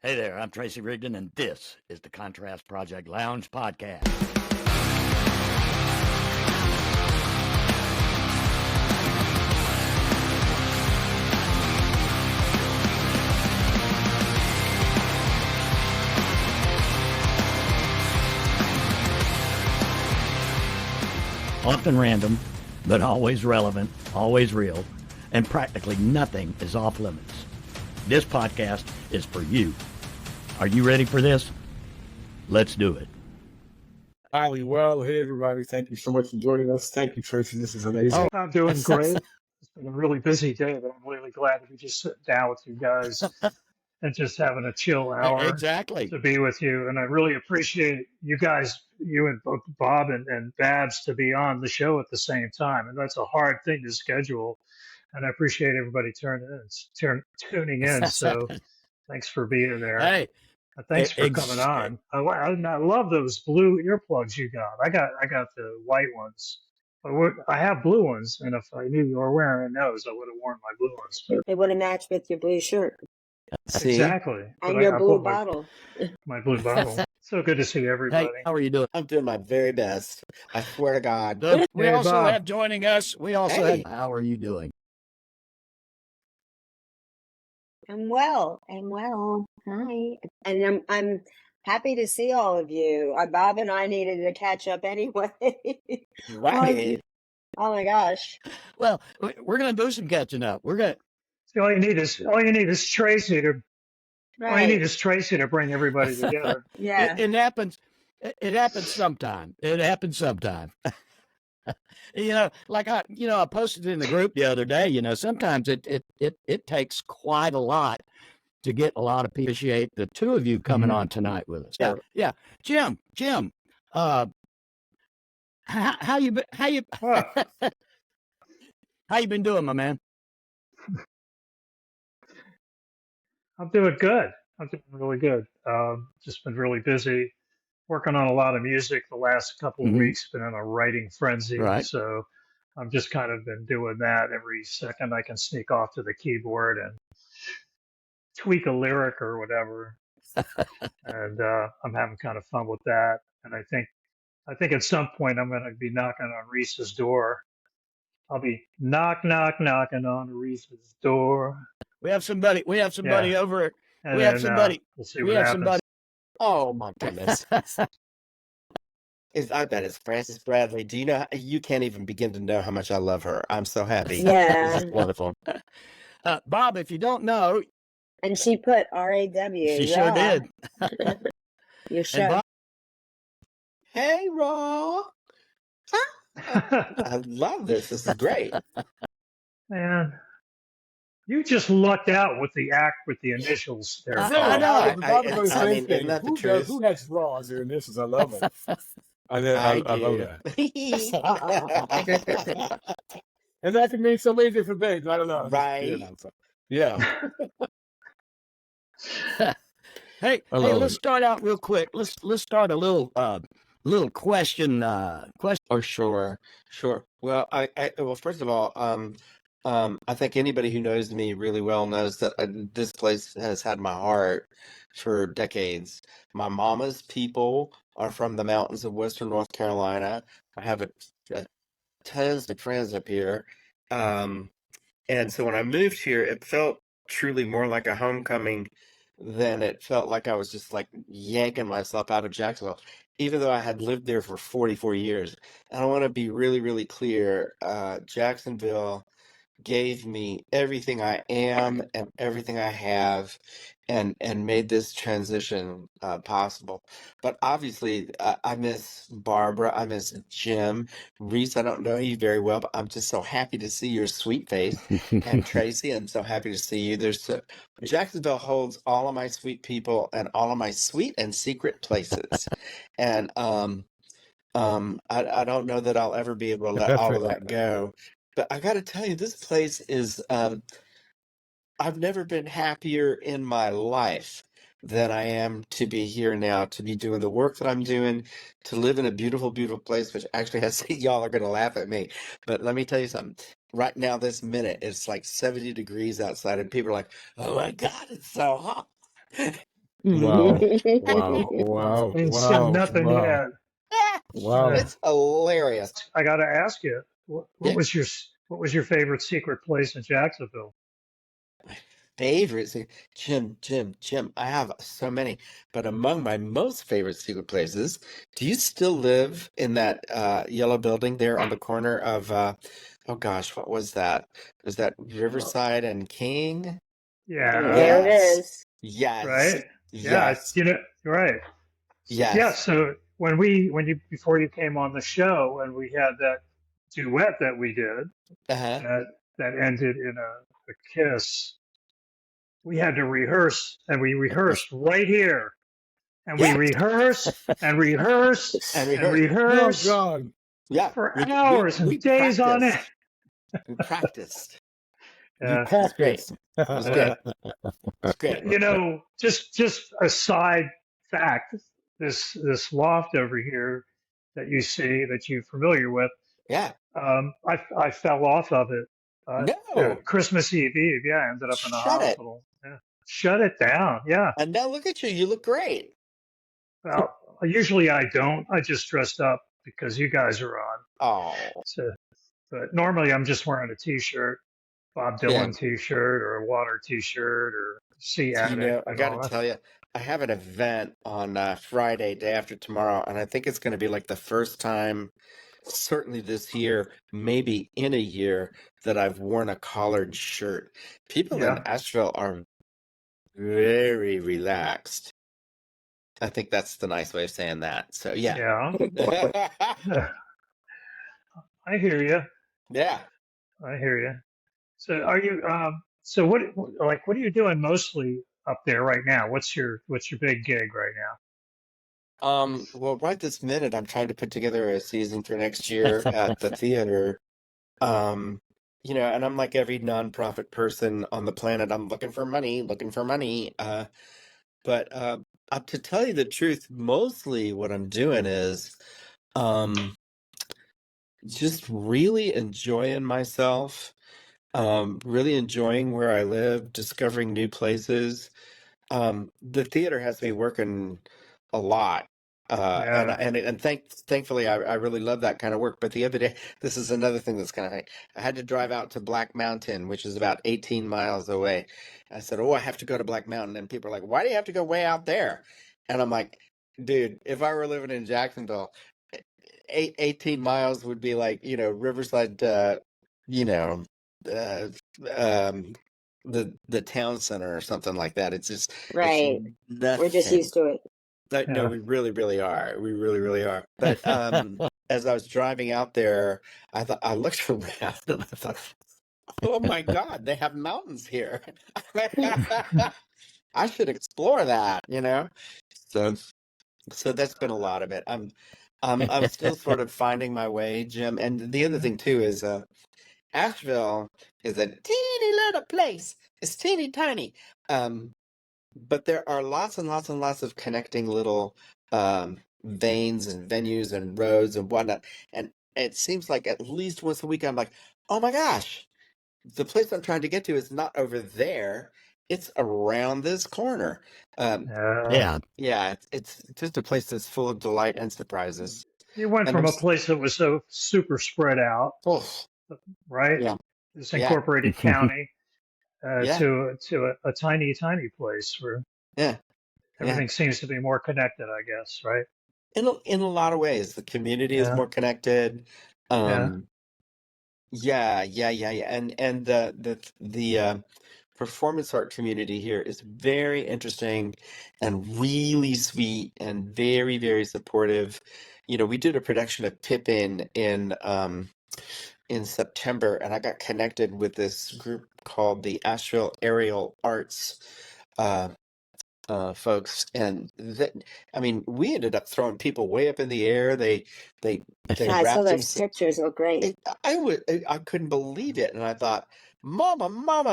Hey there, I'm Tracy Rigdon, and this is the Contrast Project Lounge podcast. Often random, but always relevant, always real, and practically nothing is off limits. This podcast is for you. Are you ready for this? Let's do it. Highly well. Hey, everybody. Thank you so much for joining us. Thank you, Tracy. This is amazing. I'm doing great. It's been a really busy day, but I'm really glad to be just sitting down with you guys and just having a chill hour Exactly. to be with you. And I really appreciate you guys, you and both Bob and Babs, to be on the show at the same time. And that's a hard thing to schedule. And I appreciate everybody tuning in. So thanks for being there. Hey, And thanks for coming on. I love those blue earplugs you got. I got the white ones. I have blue ones, and if I knew you were wearing those, I would have worn my blue ones. But It would have matched with your blue shirt. See? Exactly. And But your I blue put bottle. my blue bottle. So good to see everybody. Hey, how are you doing? I'm doing my very best. I swear to God. Good. We Hey, also Bob. have joining us. Hey. How are you doing? I'm well. Hi. And I'm happy to see all of you. Bob and I needed to catch up anyway. Right. Oh my gosh. Well, we're going to do some catching up. We're going to. So all you need is Tracy to bring everybody together. Yeah. It happens. It happens sometime. It happens sometime. Like I posted in the group the other day. Sometimes it takes quite a lot to get a lot of people. Appreciate the two of you coming on tonight with us. Sure. Yeah. Jim. How you been? How you been doing, my man? I'm doing good. I'm doing really good. Just been really busy working on a lot of music the last couple of Mhm. weeks. Been in a writing frenzy. Right. So I'm just kind of been doing that every second I can sneak off to the keyboard and tweak a lyric or whatever. And I'm having kind of fun with that. And I think at some point I'm going to be knocking on Reese's door. I'll be knocking on Reese's door. We have somebody. Yeah. Over. And We have then, somebody. We'll see We what have happens. somebody. Oh, my goodness. I bet it's Frances Bradley. Do you know? You can't even begin to know how much I love her. I'm so happy. Yeah. This is wonderful. Bob, if you don't know, And she put RAW. she sure did. You And should. Bob, Hey, Raw. I love this. This is great. Man, you just lucked out with the initials there. I Bob. know. I mean, thing. isn't that the Who truth? who has raw as their initials? I love it. I love do. that. And that can mean so many different things. I don't know. Right. Yeah. hey, love let's it. start out real quick. Let's start a little question. Oh, sure. Well, well, first of all, I think anybody who knows me really well knows that this place has had my heart for decades. My mama's people are from the mountains of Western North Carolina. I have tons of friends up here. And so when I moved here, it felt truly more like a homecoming than it felt like I was just like yanking myself out of Jacksonville, even though I had lived there for 44 years. And I want to be really, really clear. Jacksonville gave me everything I am and everything I have, and made this transition possible. But obviously, I miss Barbara. I miss Jim. Reese, I don't know you very well, but I'm just so happy to see your sweet face. And Tracy, I'm so happy to see you. Jacksonville holds all of my sweet people and all of my sweet and secret places. And I don't know that I'll ever be able to let all of that go. But I got to tell you, this place is, I've never been happier in my life than I am to be here now, to be doing the work that I'm doing, to live in a beautiful, beautiful place, which actually has, y'all are going to laugh at me. But let me tell you something. Right now, this minute, it's like 70 degrees outside, and people are like, oh my God, it's so hot. Wow. Wow. Wow. Ain't seen Wow. nothing Wow. yet. Wow. It's hilarious. I got to ask you, what Yeah. what was your favorite secret place in Jacksonville? Favorite Jim. I have so many, but among my most favorite secret places, do you still live in that yellow building there on the corner of oh gosh, what was that? Was that Riverside and King? Yeah, There it Yes. is. Yes. right. Yeah, Yes. you know, you're right. Yeah. Yes. So before you came on the show, and we had that duet that we did Uh-huh. that ended in a kiss, we had to rehearse, and we rehearsed right here, and we Yeah. rehearsed and rehearsed And we and heard, Oh rehearsed God. yeah, for we hours we and days on end. practiced. We practiced. You Yeah. It was great. practice. It was great. It was great. You know, just a side fact, this loft over here that you see, that you're familiar with, Yeah. I fell off of it No. Christmas Eve. Yeah, I ended up in a Shut it. hospital. Yeah. Shut it down. Yeah. And now look at you. You look great. Well, usually I don't. I just dressed up because you guys are on. Oh. So, but normally I'm just wearing a T-shirt, Bob Yeah. Dylan T-shirt, or a Water T-shirt, or Sea You Addict, know, I and got to all that. tell you, I have an event on Friday, day after tomorrow, and I think it's going to be like the first time, certainly this year, maybe in a year, that I've worn a collared shirt. People in Yeah. Asheville are very relaxed. I think that's the nice way of saying that. So, yeah. Yeah. I hear you. Yeah. I hear you. So are you so what are you doing mostly up there right now? What's your big gig right now? Well, right this minute, I'm trying to put together a season for next year at the theater. Um, and I'm like every nonprofit person on the planet. I'm looking for money, looking for money. But to tell you the truth, mostly what I'm doing is um, just really enjoying myself, really enjoying where I live, discovering new places. The theater has me working a lot. And Yeah. thankfully I really love that kind of work. But the other day, this is another thing that's kind of, I had to drive out to Black Mountain, which is about 18 miles away. I said, "Oh, I have to go to Black Mountain." And people are like, "Why do you have to go way out there?" And I'm like, dude, if I were living in Jacksonville, 18 miles would be like, Riverside, you know, uh, um, the town center or something like that. It's Right. We're just nothing. used to it. No, Yeah. we really, really are. We really, really are. But as I was driving out there, I looked around and I thought, oh my God, they have mountains here. I should explore that. So so that's been a lot of it. I'm still sort of finding my way, Jim. And the other thing too is Asheville is a teeny little place. It's teeny tiny. Um, but there are lots and lots and lots of connecting little veins and venues and roads and whatnot. And it seems like at least once a week I'm like, oh my gosh, the place I'm trying to get to is not over there. It's around this corner. Um, Yeah. Yeah. yeah, it's just a place that's full of delight and surprises. You went And from a place that was so super spread out, oh, right? yeah, This yeah, incorporated county yeah, to a tiny place where yeah, yeah. everything seems to be more connected, I guess, right? In a lot of ways, the community is Yeah. more connected. Yeah. Um, yeah. And the performance art community here is very interesting and really sweet and very, very supportive. We did a production of Pippin in September, and I got connected with this group called the Asheville Aerial Arts uh, folks, and I mean, we ended up throwing people way up in the air. They I saw wrapped them. those pictures. Look great. I couldn't believe it, and I thought, Mama,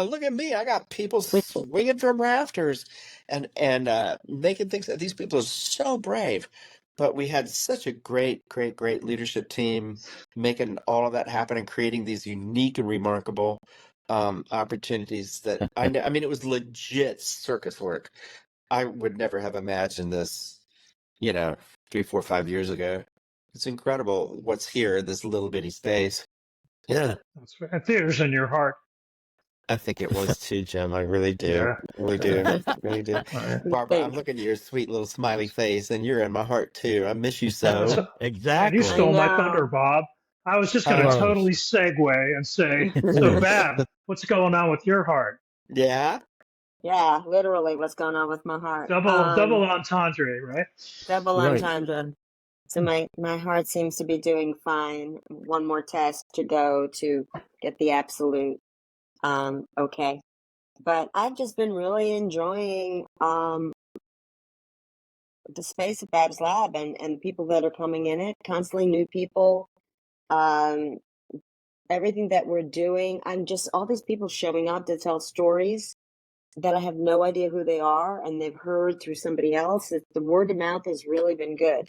look at me! I got people swinging from rafters, and making things. These people are so brave, but we had such a great leadership team making all of that happen and creating these unique and remarkable opportunities that I know. I mean, it was legit circus work. I would never have imagined this, 3, 4, 5 years ago. It's incredible what's here, this little bitty space. Yeah, That's right. And theater's in your heart. I think it was too, Jim. I really do. Yeah. Really do. Really do. Right. Barbara, I'm Thanks. looking at your sweet little smiley face, and you're in my heart too. I miss you Man, so. you Exactly. stole my know. thunder, Bob. I was just going to Wow. totally segue and say, so Bab, what's going on with your heart? Yeah? Yeah, literally what's going on with my heart. Double entendre, right? Double Right. entendre. So my heart seems to be doing fine. One more test to go to get the absolute okay. But I've just been really enjoying the space of Bab's Lab and people that are coming in it, constantly new people. Everything that we're doing. I'm just all these people showing up to tell stories that I have no idea who they are and they've heard through somebody else. The word of mouth has really been good.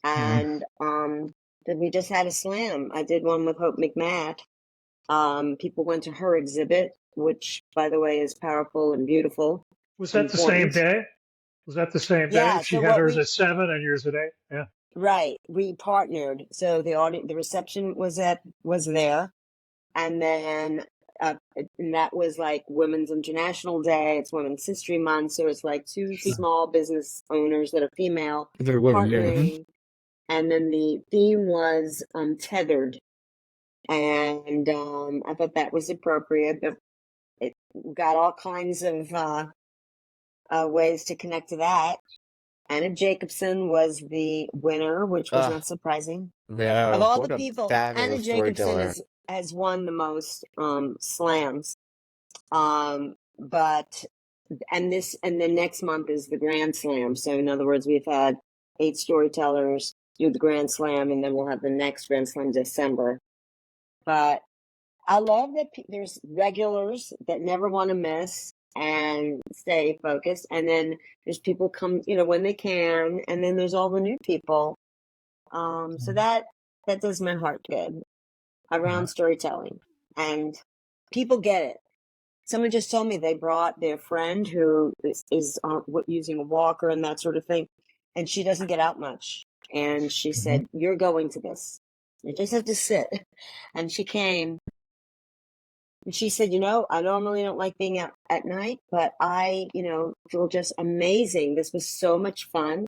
And then we just had a slam. I did one with Hope McMatt. People went to her exhibit, which, by the way, is powerful and beautiful. Was that the same day? Was that the same day? Yeah. She So had what hers we at 7 and yours at 8? Yeah. right, we partnered. So the reception was there, and then and that was like Women's International Day. It's Women's History Month, so it's like two small business owners that are female They're women, yeah. partnering. And then the theme was tethered, and I thought that was appropriate. But it got all kinds of ways to connect to that. Anna Jacobson was the winner, which was Ah, not surprising. no, Of all what the a people, Anna fabulous Jacobson storyteller. has won the most slams. But and then next month is the Grand Slam. So in other words, we've had 8 storytellers do the Grand Slam, and then we'll have the next Grand Slam December. But I love that there's regulars that never want to miss and stay focused, and then there's people come, when they can, and then there's all the new people. So that does my heart good around storytelling, and people get it. Someone just told me they brought their friend who is using a walker and that sort of thing, and she doesn't get out much. And she said, "You're going to this. You just have to sit." And she came, and she said, "I normally don't like being out at night, but I, feel just amazing. This was so much fun,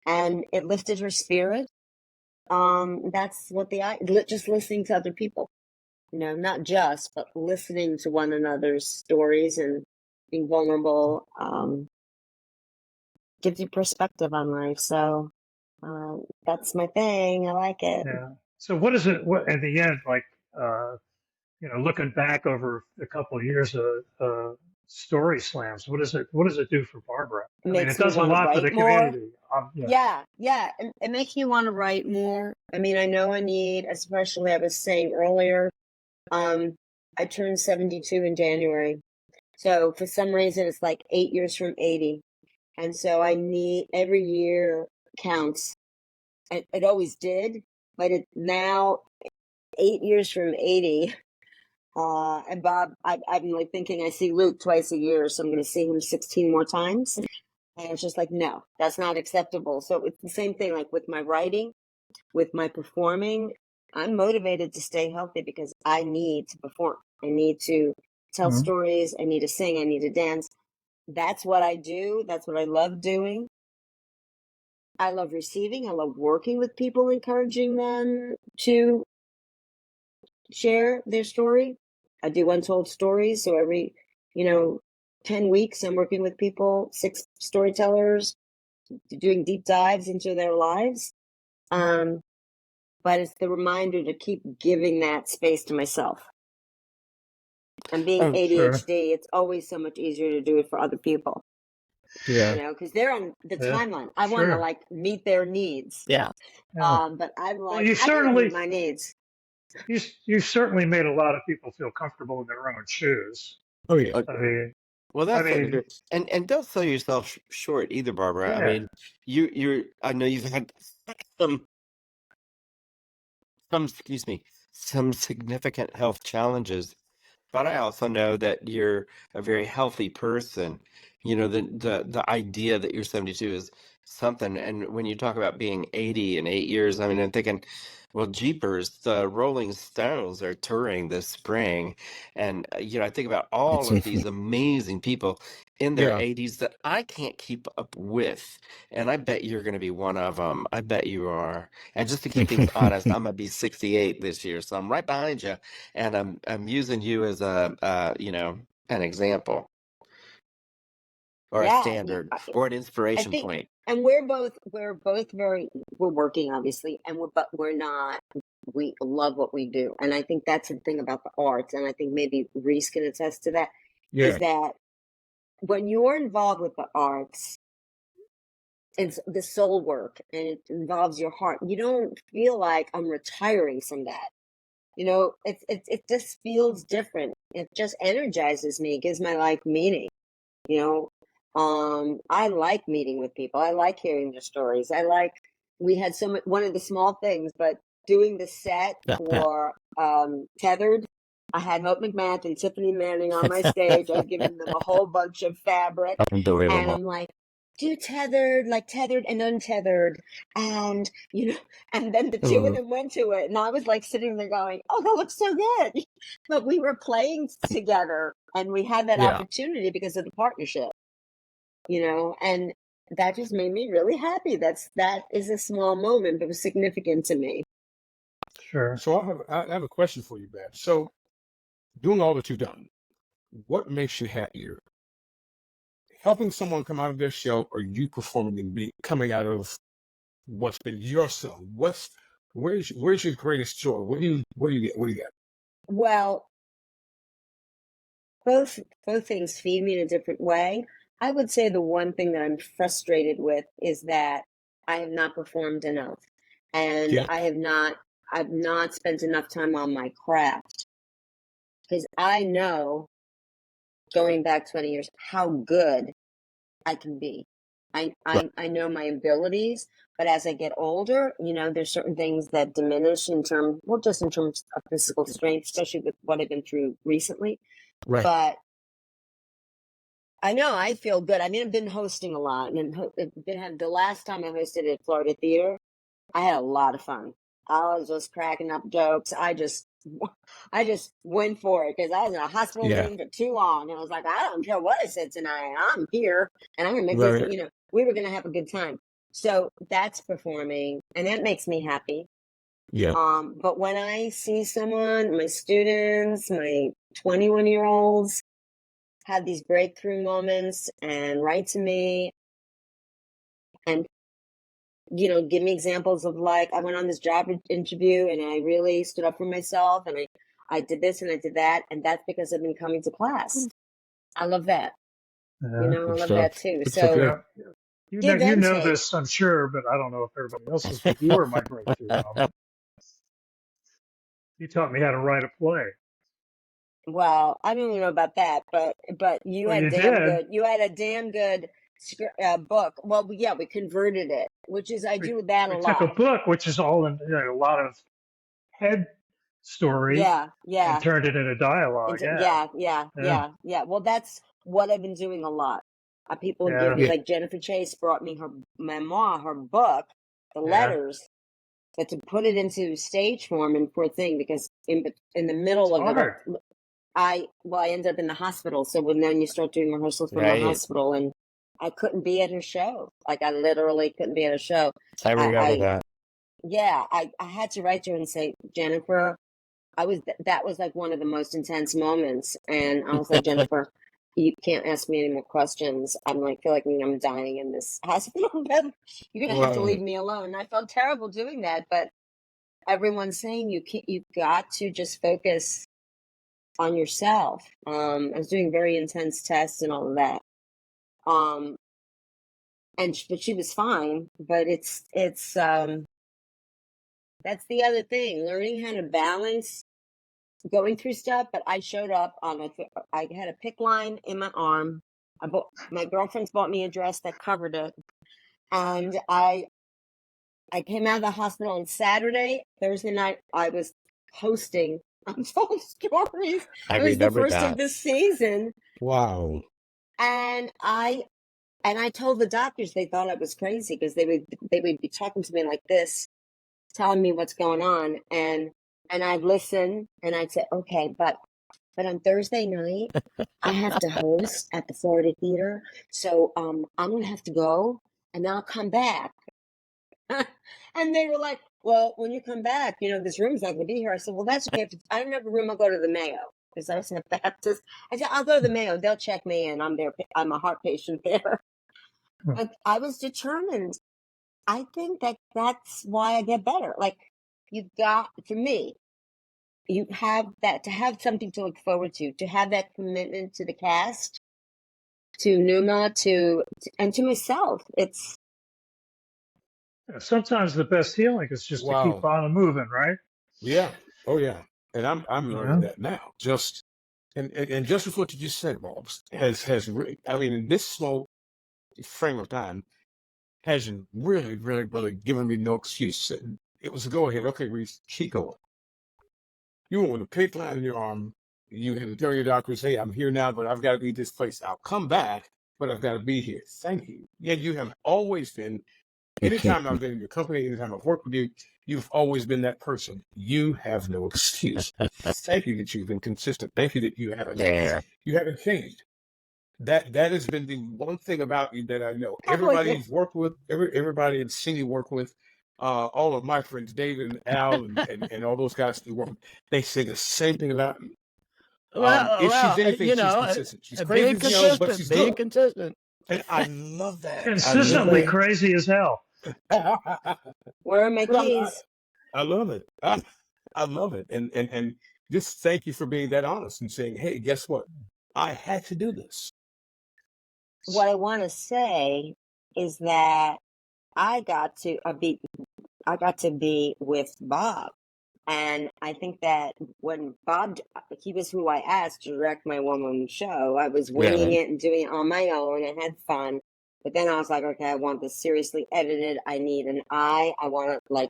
and it lifted her spirit." That's what just listening to other people. Not just, but listening to one another's stories and being vulnerable gives you perspective on life. So that's my thing. I like it. Yeah. So what is it? What at the end, like, looking back over a couple of years of story slams, what does it do for Barbara? It I mean, it makes me does a want to lot for the write more. community. Yeah. Yeah. It makes me want to write more. I mean, I know I need, especially I was saying earlier, I turned 72 in January. So for some reason, it's like 8 years from 80. And so I need every year counts. It always did, but now 8 years from 80. And Bob, I'm like thinking I see Luke twice a year, so I'm going to see him 16 more times. And it's just like, no, that's not acceptable. So it's the same thing, like with my writing, with my performing. I'm motivated to stay healthy because I need to perform. I need to tell stories. I need to sing. I need to dance. That's what I do. That's what I love doing. I love receiving. I love working with people, encouraging them to share their story. I do untold stories. So every, 10 weeks, I'm working with people, 6 storytellers, doing deep dives into their lives. But it's the reminder to keep giving that space to myself. And being Oh, ADHD, sure. it's always so much easier to do it for other people. Yeah. Because they're on the Yeah. timeline. I want to Sure. meet their needs. Yeah. Yeah. But I'm Well, like, you I gotta certainly meet my needs. you certainly made a lot of people feel comfortable in their own shoes. Oh yeah. I mean, Well, I that's mean, it. And don't sell yourself short either, Barbara. I yeah. mean, I know you've had some, excuse me, some significant health challenges, But I also know that you're a very healthy person. You know, the idea that you're 72 is something. And when you talk about being 80 in 8 years, I mean, I'm thinking, well, jeepers, the Rolling Stones are touring this spring. And, I think about all of these amazing people in their Yeah. 80s that I can't keep up with. And I bet you're going to be one of them. I bet you are. And just to keep things honest, I'm going to be 68 this year. So I'm right behind you. And I'm using you as an example or a Yeah, standard or an I inspiration think, point. and we're both we're working obviously, but we're not. We love what we do, and I think that's the thing about the arts, and I think maybe Reese can attest to that. Yeah. Is that when you're involved with the arts, it's the soul work, and it involves your heart. You don't feel like I'm retiring from that. It just feels different. It just energizes me. It gives my life meaning. You know, I like meeting with people. I like hearing their stories. We had one of the small things, but doing the set for Tethered, I had Hope McMath and Tiffany Manning on my stage. I was giving them a whole bunch of fabric, and I'm like, do Tethered, like Tethered and Untethered. And, and then the two of them went to it. And I was like sitting there going, oh, that looks so good. But we were playing together and we had that Yeah. opportunity because of the partnership, and that just made me really happy. That is a small moment, but it was significant to me. Sure. So I have a question for you, Beth. So doing all that you've done, what makes you happier? Helping someone come out of their shell, or you performing and coming out of what's been yourself? Where's your greatest joy? What do you get? Well, both things feed me in a different way. I would say the one thing that I'm frustrated with is that I have not performed enough, and Yeah. I've not spent enough time on my craft, because I know, going back 20 years, how good I can be. I know my abilities, but as I get older, there's certain things that diminish just in terms of physical strength, especially with what I've been through recently. Right. But I know I feel good. I mean, I've been hosting a lot, and the last time I hosted at Florida Theater, I had a lot of fun. I was just cracking up jokes. I just went for it because I was in a hospital Yeah. room for too long. And I was like, I don't care what I said tonight. I'm here and I'm going to make Right. this, we were going to have a good time. So that's performing and that makes me happy. Yeah. But when I see someone, my students, my 21-year-olds have these breakthrough moments and write to me and give me examples of, like, I went on this job interview and I really stood up for myself and I did this and I did that. And that's because I've been coming to class. I love that. I love stuff. that too. Good So stuff. Yeah. give You and know take. this, I'm sure, but I don't know if everybody else is. But you were my breakthrough moment. You taught me how to write a play. Well, I don't even know about that, but you Well, had you damn did. good. You had a damn good book. Well, yeah, we converted it, which is I do that a We took a lot. book, which is all in a lot of head story, Yeah, and yeah. turned it into dialogue. Yeah. Yeah. Well, that's what I've been doing a lot. People give me, Yeah. like Jennifer Chase brought me her memoir, her book, the Yeah. letters, but to put it into stage form and poor thing, because in the middle It's of hard. it, I ended up in the hospital. So then you start doing rehearsals from the Right. hospital, and I couldn't be at her show. Like I literally couldn't be at a show. I remember that. Yeah, I had to write to her and say, Jennifer, that was like one of the most intense moments. And I was like, Jennifer, you can't ask me any more questions. I'm like, feel like I'm dying in this hospital bed. You're going to have to leave me alone. And I felt terrible doing that, but everyone's saying you got to just focus on yourself. I was doing very intense tests and all of that. But she was fine, but it's that's the other thing, learning how to balance going through stuff. But I showed up I had a PICC line in my arm. My girlfriend's bought me a dress that covered it. And I came out of the hospital on Saturday. Thursday night, I was hosting untold stories. I It was the remember first of that. the season, Wow. and I told the doctors they thought I was crazy because they would be talking to me like this, telling me what's going on, and I'd listen and I'd say, okay, but on Thursday night I have to host at the Florida Theater, so I'm gonna have to go and then I'll come back. And they were like, well, when you come back, this room's not gonna be here. I said, well, that's okay. If I don't have a room, I'll go to the Mayo because I was a Baptist. I said, I'll go to the Mayo. They'll check me in. I'm a heart patient there. But I was determined. I think that's why I get better. Like for me, you have that to have something to look forward to have that commitment to the cast, to Numa, and to myself. It's Sometimes the best healing is just to keep Wow. on moving, right? Yeah. Oh yeah. And I'm learning Yeah. that now. Just and just with what you just said, Bobs, has really, I mean, in this small frame of time, has really, really, really given me no excuse. It was a go ahead. Okay, Reese, keep going. You went with a pink line in your arm. You had to tell your doctors, hey, I'm here now, but I've got to be this place. I'll come back, but I've got to be here. Thank you. Yeah, you have always been, anytime I've been in your company, anytime I've worked with you, you've always been that person. You have no excuse. Thank you that you've been consistent. Thank you that you haven't changed. That has been the one thing about you that I know. Everybody you've worked with, everybody I've seen you work with, all of my friends, David and Al and all those guys who work, they say the same thing about you. If she's anything, she's consistent. She's crazy, being but she's being good. consistent. And I love that. Consistently crazy as hell. where are my keys? I love it. I love it. And just thank you for being that honest and saying, hey, guess what? I had to do this. What I want to say is that I got to be with Bob, and I think that when he was who I asked to direct my one-woman show. I was winging it and doing it on my own and had fun. But then I was like, okay, I want this seriously edited. I need an eye. I want to like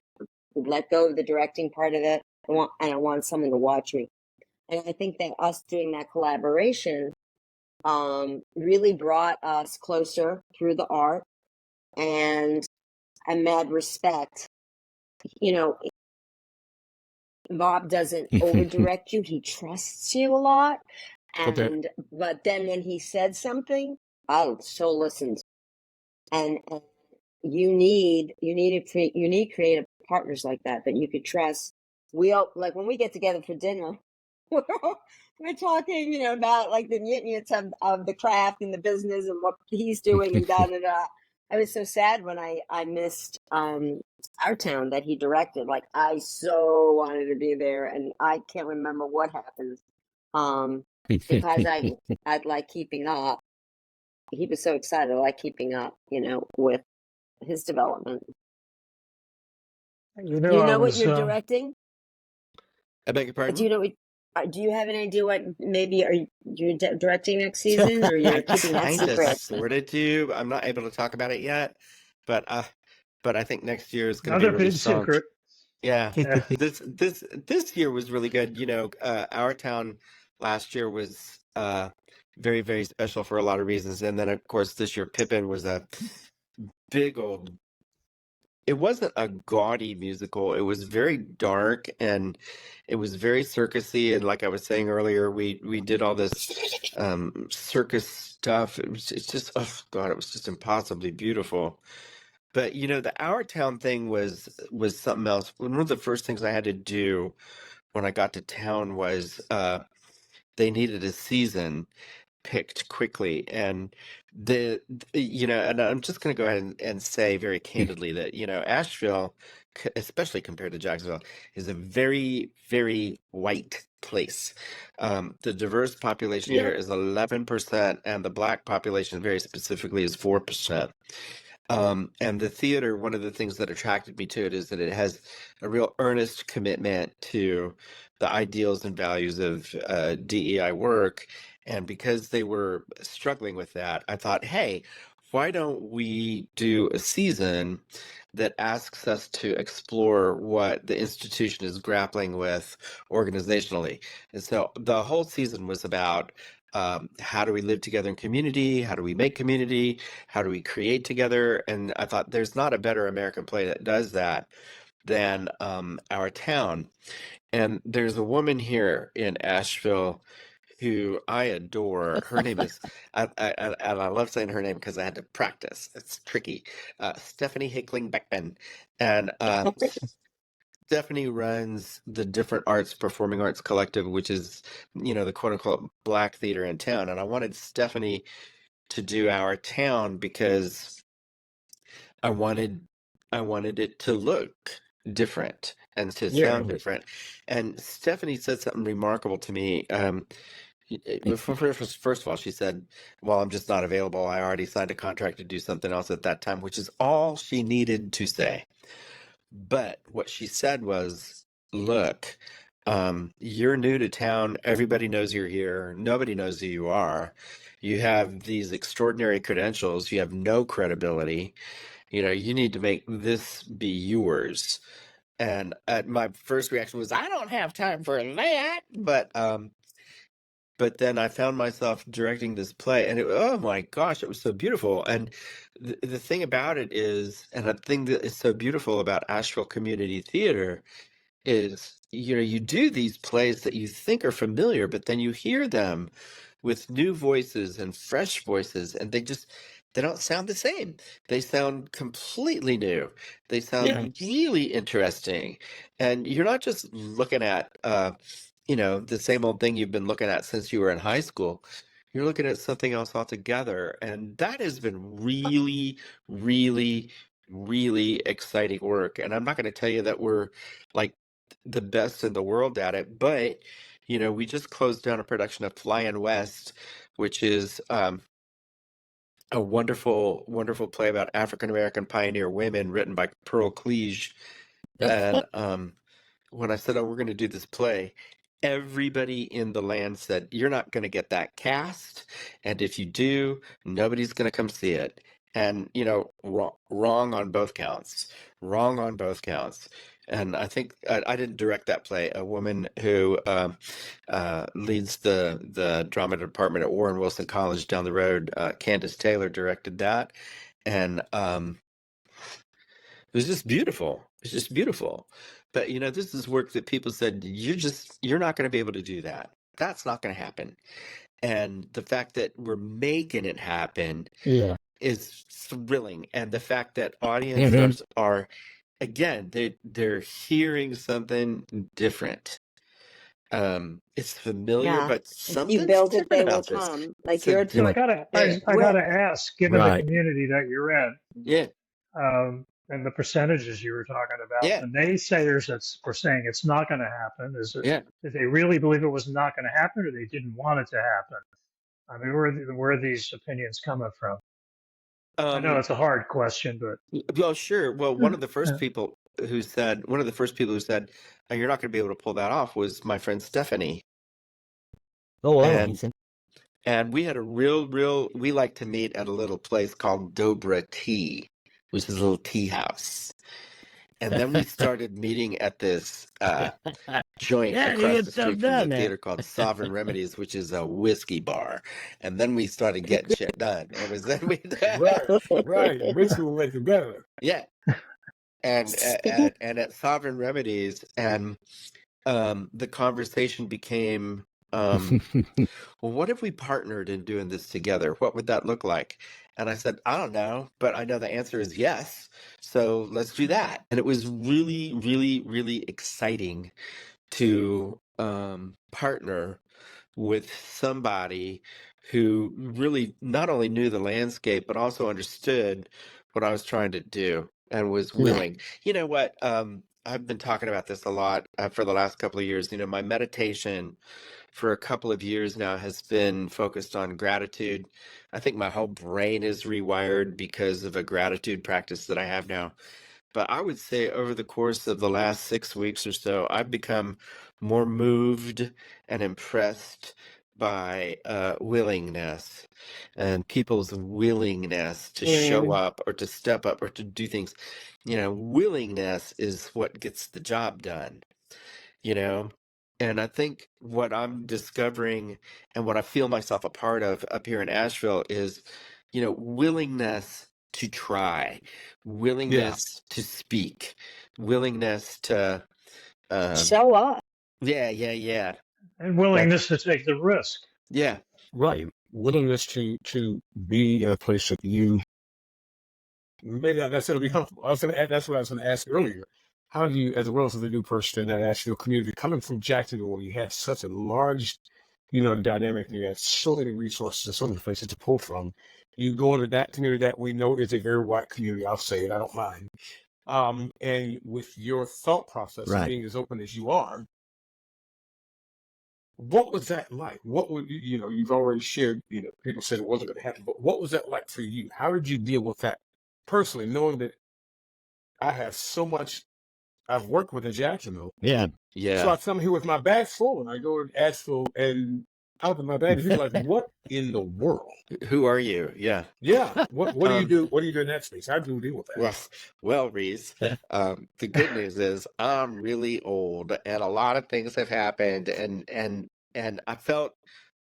let go of the directing part of it. I want someone to watch me. And I think that us doing that collaboration really brought us closer through the art, and I mad respect. Bob doesn't over direct you; he trusts you a lot. Okay. But then when he said something, I so listened. And you need creative partners like that you could trust. We all, like when we get together for dinner, we're talking, about like the nit-nits of the craft and the business and what he's doing and da da da. I was so sad when I missed Our Town that he directed. Like I so wanted to be there, and I can't remember what happened. Because I'd like keeping up. He was so excited, I like keeping up, with his development. You You know, I know what was you're directing? I beg your pardon? Do you know what? Do you have an idea what maybe are you directing next season, or you're keeping that Kind of, secret? sort of do. I'm not able to talk about it yet, but I think next year is going to be another really big strong. secret. Yeah, Yeah. this year was really good. Our Town last year was very, very special for a lot of reasons, and then of course this year Pippin was a big old. It wasn't a gaudy musical. It was very dark and it was very circusy. And like I was saying earlier, we did all this circus stuff. It's just, oh God, it was just impossibly beautiful. But the Our Town thing was something else. One of the first things I had to do when I got to town was they needed a season picked quickly, and and I'm just going to go ahead and say very candidly that Asheville, especially compared to Jacksonville, is a very, very white place. The diverse population here is 11%, and the black population very specifically is 4%. And the theater, one of the things that attracted me to it is that it has a real earnest commitment to the ideals and values of DEI work. And because they were struggling with that, I thought, hey, why don't we do a season that asks us to explore what the institution is grappling with organizationally. And so the whole season was about how do we live together in community? How do we make community? How do we create together? And I thought there's not a better American play that does that than our town. And there's a woman here in Asheville who I adore. Her name is, and I love saying her name because I had to practice. It's tricky. Stephanie Hickling Beckman. And Stephanie runs the Different Arts Performing Arts Collective, which is, the quote unquote Black theater in town. And I wanted Stephanie to do our town because I wanted it to look different and to Yeah. sound different. And Stephanie said something remarkable to me. First of all, she said, "Well, I'm just not available. I already signed a contract to do something else at that time," which is all she needed to say. But what she said was, "Look, you're new to town. Everybody knows you're here. Nobody knows who you are. You have these extraordinary credentials. You have no credibility. You need to make this be yours." And my first reaction was, "I don't have time for that." But then I found myself directing this play, and oh my gosh, it was so beautiful. And the thing about it is, and the thing that is so beautiful about Asheville Community Theater is, you do these plays that you think are familiar, but then you hear them with new voices and fresh voices, and they don't sound the same. They sound completely new. They sound really interesting. And you're not just looking at the same old thing you've been looking at since you were in high school. You're looking at something else altogether. And that has been really, really, really exciting work. And I'm not going to tell you that we're like the best in the world at it, but we just closed down a production of Flying West, which is a wonderful, wonderful play about African American pioneer women, written by Pearl Cleage. And when I said, "Oh, we're going to do this play," everybody in the land said, "You're not going to get that cast, and if you do, nobody's going to come see it." And wrong on both counts. Wrong on both counts. And I think I didn't direct that play. A woman who leads the drama department at Warren Wilson College down the road, Candace Taylor, directed that, and it was just beautiful. It's just beautiful. But this is work that people said, you're not going to be able to do that. That's not going to happen. And the fact that we're making it happen is thrilling. And the fact that audiences are, again, they're hearing something different. It's familiar, Yeah. but If something you build it, different they will about this. come. Like So you're I different. gotta, Yeah. I gotta ask, given the Right. community that you're in, Yeah. and the percentages you were talking about, Yeah. the naysayers were saying it's not going to happen. Yeah. Did they really believe it was not going to happen, or they didn't want it to happen? I mean, where are these opinions coming from? I know it's a hard question, but Well, sure. Well, one of the first people who said, "Oh, you're not going to be able to pull that off," was my friend Stephanie. Oh, And we had a we like to meet at a little place called Dobra Tea, which is a little tea house. And then we started meeting at this joint Yeah, you across get the stuff street from done, the man. theater called Sovereign Remedies, which is a whiskey bar. And then we started getting shit done. It was then we Right. Which will make it better. yeah. And at Sovereign Remedies, and the conversation became, well, what if we partnered in doing this together? What would that look like? And I said, "I don't know, but I know the answer is yes. So let's do that." And it was really, really, really exciting to partner with somebody who really not only knew the landscape, but also understood what I was trying to do and was willing. You know what? I've been talking about this a lot for the last couple of years. My meditation for a couple of years now has been focused on gratitude. I think my whole brain is rewired because of a gratitude practice that I have now. But I would say over the course of the last 6 weeks or so, I've become more moved and impressed by willingness and people's willingness to show up or to step up or to do things. Willingness is what gets the job done, you know? And I think what I'm discovering and what I feel myself a part of up here in Asheville is, willingness to try, Yeah. willingness to speak, willingness to, Show up. yeah. And That, willingness to take the risk. yeah. Right. Willingness to be in a place that you may not necessarily be comfortable. That's what I was going to ask earlier. How do you, as a relatively new person in that Asheville community, coming from Jacksonville, where you have such a large, dynamic, and you have so many resources and so many places to pull from, you go into that community that we know is a very white community. I'll say it. I don't mind. And with your thought process Right. being as open as you are, what was that like? What would you've already shared, people said it wasn't going to happen, but what was that like for you? How did you deal with that personally, knowing that I have so much I've worked with in Jacksonville? Yeah. So Yeah. I come here with my bag full and I go to Asheville and out of my bag, people are like, what in the world? Who are you? Yeah. Yeah. What do you Um, do? What do you do in that space? How do you deal with that? well, Reese, the good news is I'm really old and a lot of things have happened and I felt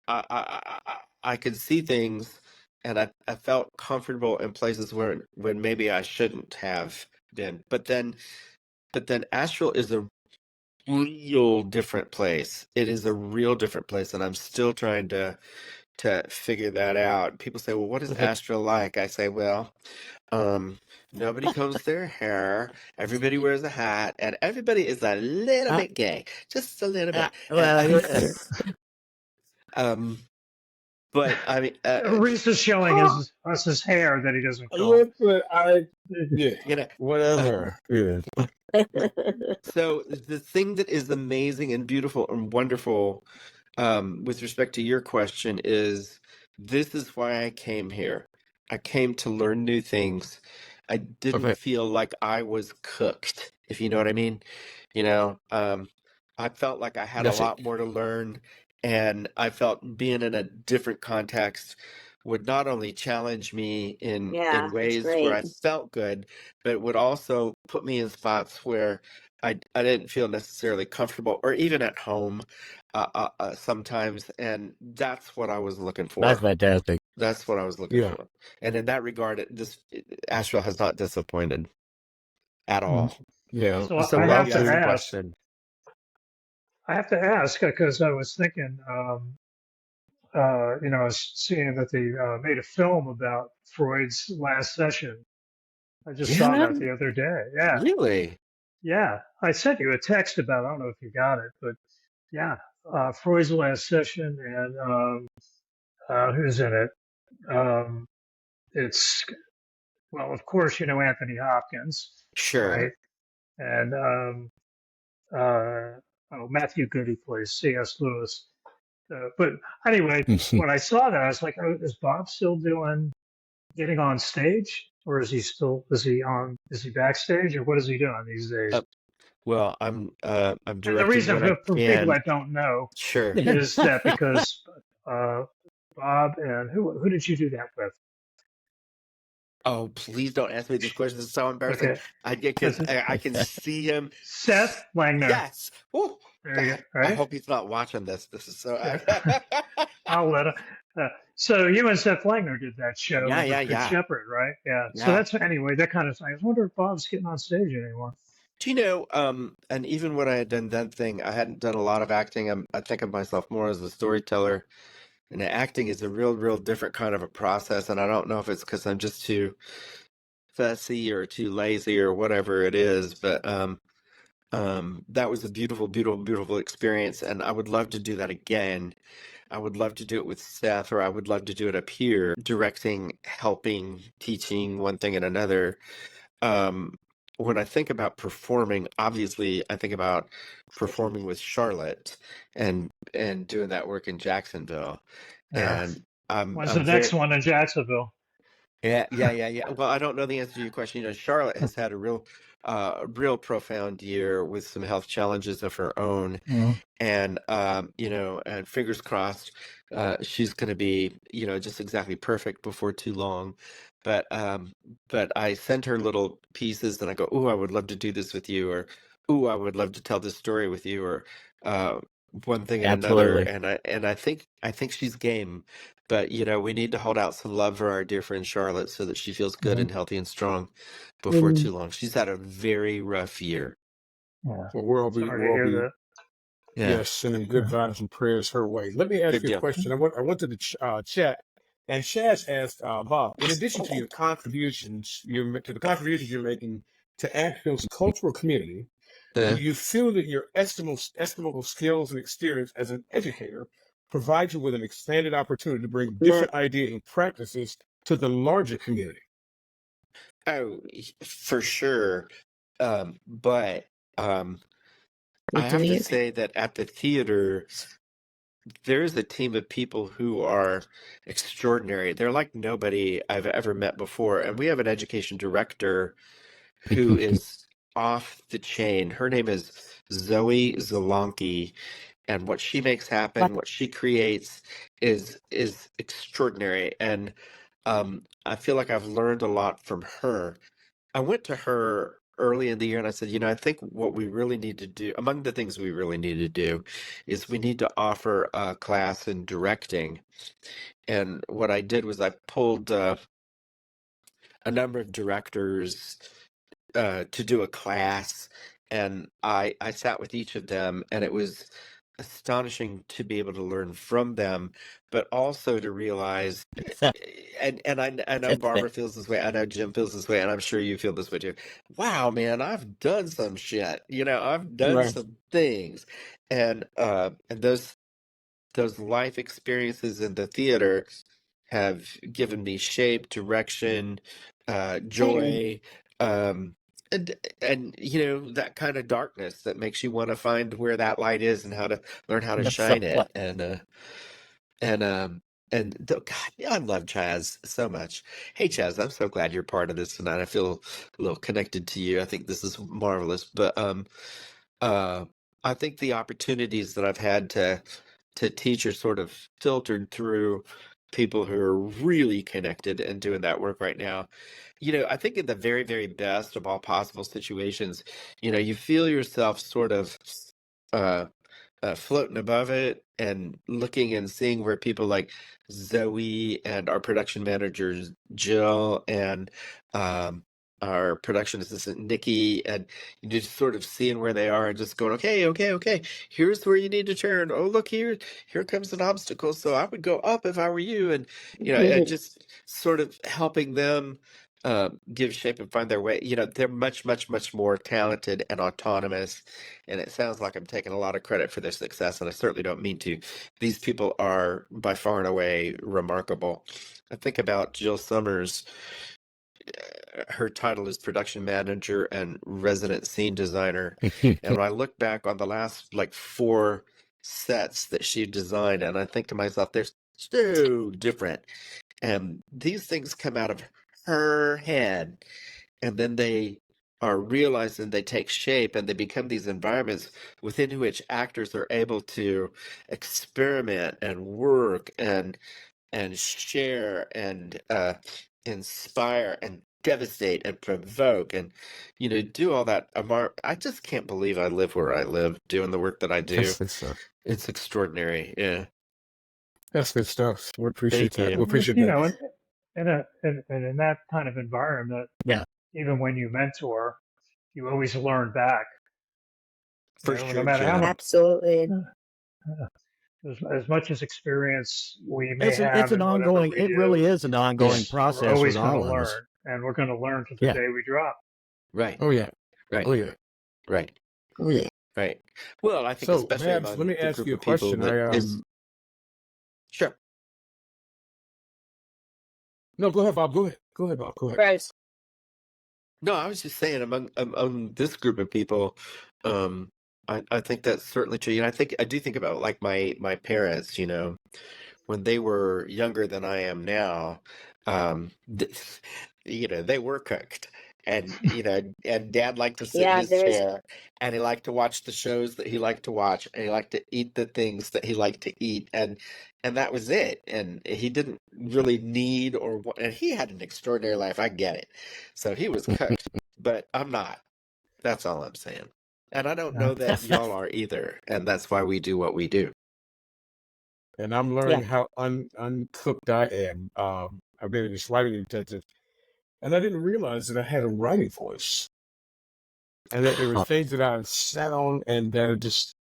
I could see things and I felt comfortable in places where when maybe I shouldn't have been. But then Asheville is a real different place. It is a real different place, and I'm still trying to figure that out. People say, "Well, what is Asheville like?" I say, "Well, nobody combs their hair, everybody wears a hat, and everybody is a little Uh, bit gay, just a little bit." well, But I mean, Reese is showing us his hair that he doesn't comb. Listen, you know, whatever. Yeah. so the thing that is amazing and beautiful and wonderful, with respect to your question is this is why I came here. I came to learn new things. I didn't Okay. feel like I was cooked, if you know what I mean. I felt like I had a That's it. lot more to learn, and I felt being in a different context would not only challenge me in Yeah, that's ways where I great. felt good, but it would also put me in spots where I didn't feel necessarily comfortable or even at home sometimes, and that's what I was looking that's for. fantastic. That's what I was looking Yeah. for. And in that regard, Asheville has not disappointed at all. Yeah. So So I what have you to asked the ask. question. I have to ask because I was thinking, I was seeing that they made a film about Freud's last session. I just saw Yeah, that the other day. Yeah, really? yeah. I sent you a text about it. I don't know if you got it, but yeah, Freud's last session, and who's in it? Um, it's well, of course, Anthony Hopkins, Sure. right? And Matthew Goody plays C.S. Lewis. But anyway, when I saw that, I was like, oh, is Bob still getting on stage, or is he backstage, or what is he doing these days? Well, I'm And the directing reason what I for people can. that don't know Sure. is that because Bob and who did you do that with? Oh, please don't ask me this question. It's so embarrassing. Okay, Because I can see him. Seth Langner. Yes. Woo. There you go. I Right? hope he's not watching this. This is so. Yeah. I'll let him. So you and Seth Langner did that show Yeah, with yeah, Good yeah. Shepherd, right? Yeah. So Yeah. that's anyway, that kind of thing. I was wondering if Bob's getting on stage anymore. Do you know, and even when I had done that thing, I hadn't done a lot of acting. I think of myself more as a storyteller. And acting is a real different kind of a process. And I don't know if it's because I'm just too fussy or too lazy or whatever it is. But that was a beautiful experience. And I would love to do that again. I would love to do it with Seth, or I would love to do it up here, directing, helping, teaching, one thing and another. When I think about performing, obviously I think about performing with Charlotte and doing that work in Jacksonville. Yeah. And I'm When's the next very one in Jacksonville? Yeah. Well, I don't know the answer to your question. Charlotte has had a real profound year with some health challenges of her own, Mhm. and and fingers crossed, she's going to be, just exactly perfect before too long. But I send her little pieces, and I go, "Ooh, I would love to do this with you," or "Ooh, I would love to tell this story with you," or uh, one thing and another. Absolutely. And I think she's game. But we need to hold out some love for our dear friend Charlotte so that she feels good Mhm. and healthy and strong before Mm. too long. She's had a very rough year. Yeah. Well, Sorry to hear that. Yeah, sending good vibes and prayers her way. Let me ask good you a deal. question. I went to the chat, and Shaz asked Bob, in addition to your contributions, to the contributions you're making to Asheville's cultural community, do Uh, you feel that your estimable skills and experience as an educator provide you with an expanded opportunity to bring different ideas and practices to the larger community? oh, for sure. But We're I have doing to it. say that at the theater, there's a team of people who are extraordinary. They're like nobody I've ever met before. And we have an education director who is off the chain. Her name is Zoe Zelonki, and what she makes happen, what she creates is extraordinary. And I feel like I've learned a lot from her. I went to her early in the year and I said, I think what we really need to do, among the things we really need to do, is we need to offer a class in directing. And what I did was I pulled a number of directors to do a class, and I sat with each of them, and it was astonishing to be able to learn from them, but also to realize, and I know Barbara feels this way, I know Jim feels this way, and I'm sure you feel this way too. Wow, man, I've done some shit. I've done Right. some things, and those life experiences in the theater have given me shape, direction, joy, um, and that kind of darkness that makes you want to find where that light is and how to learn how to That's so shine it. what. God, I love Chaz so much. Hey, Chaz, I'm so glad you're part of this tonight. I feel a little connected to you. I think this is marvelous. But uh, I think the opportunities that I've had to teach are sort of filtered through people who are really connected and doing that work right now. I think in the very, very best of all possible situations, you feel yourself sort of uh, floating above it and looking and seeing where people like Zoe and our production managers Jill and um, our production assistant Nikki, and you just sort of seeing where they are and just going, okay, here's where you need to turn. Oh, look here comes an obstacle. So I would go up if I were you, and and just sort of helping them give shape and find their way. They're much, much, much more talented and autonomous, and it sounds like I'm taking a lot of credit for their success, and I certainly don't mean to. These people are by far and away remarkable. I think about Jill Summers. Her title is production manager and resident scene designer. And when I look back on the last like 4 sets that she designed, and I think to myself, they're so different. And these things come out of her head, and then they are realized and they take shape and they become these environments within which actors are able to experiment and work and share and inspire and devastate and provoke and do all that. I just can't believe I live where I live doing the work that I do. That's good stuff. It's extraordinary. Yeah. That's good stuff. We appreciate Thank that. We you. appreciate You that. know, in that kind of environment, Yeah. even when you mentor, you always learn back. For No sure, matter how Jim. much, Absolutely. as much as experience we may It's have an in whatever ongoing, we it really do, is an ongoing Yes. we're process with always going to all of us. learn, and we're going to learn to the Yeah. day we drop. Right. Oh yeah. Right. Oh yeah. Right. Oh yeah. Right. Well, I think So, especially Babs, let among me the ask group you a of people question. that is sure. No, go ahead, Bob. Go ahead. Go ahead, Bob. Go ahead. Gross. No, I was just saying among this group of people, um, I think that's certainly true. I do think about like my parents, when they were younger than I am now, they were cooked. And, and Dad liked to sit in Yeah, his there's chair and he liked to watch the shows that he liked to watch and he liked to eat the things that he liked to eat. And that was it. And he didn't really need and he had an extraordinary life. I get it. So he was cooked, but I'm not. That's all I'm saying. And I don't know that y'all are either. And that's why we do what we do. And I'm yeah. learning how uncooked I am. I've been this writing detective, and I didn't realize that I had a writing voice, and that there were things that I sat on and that just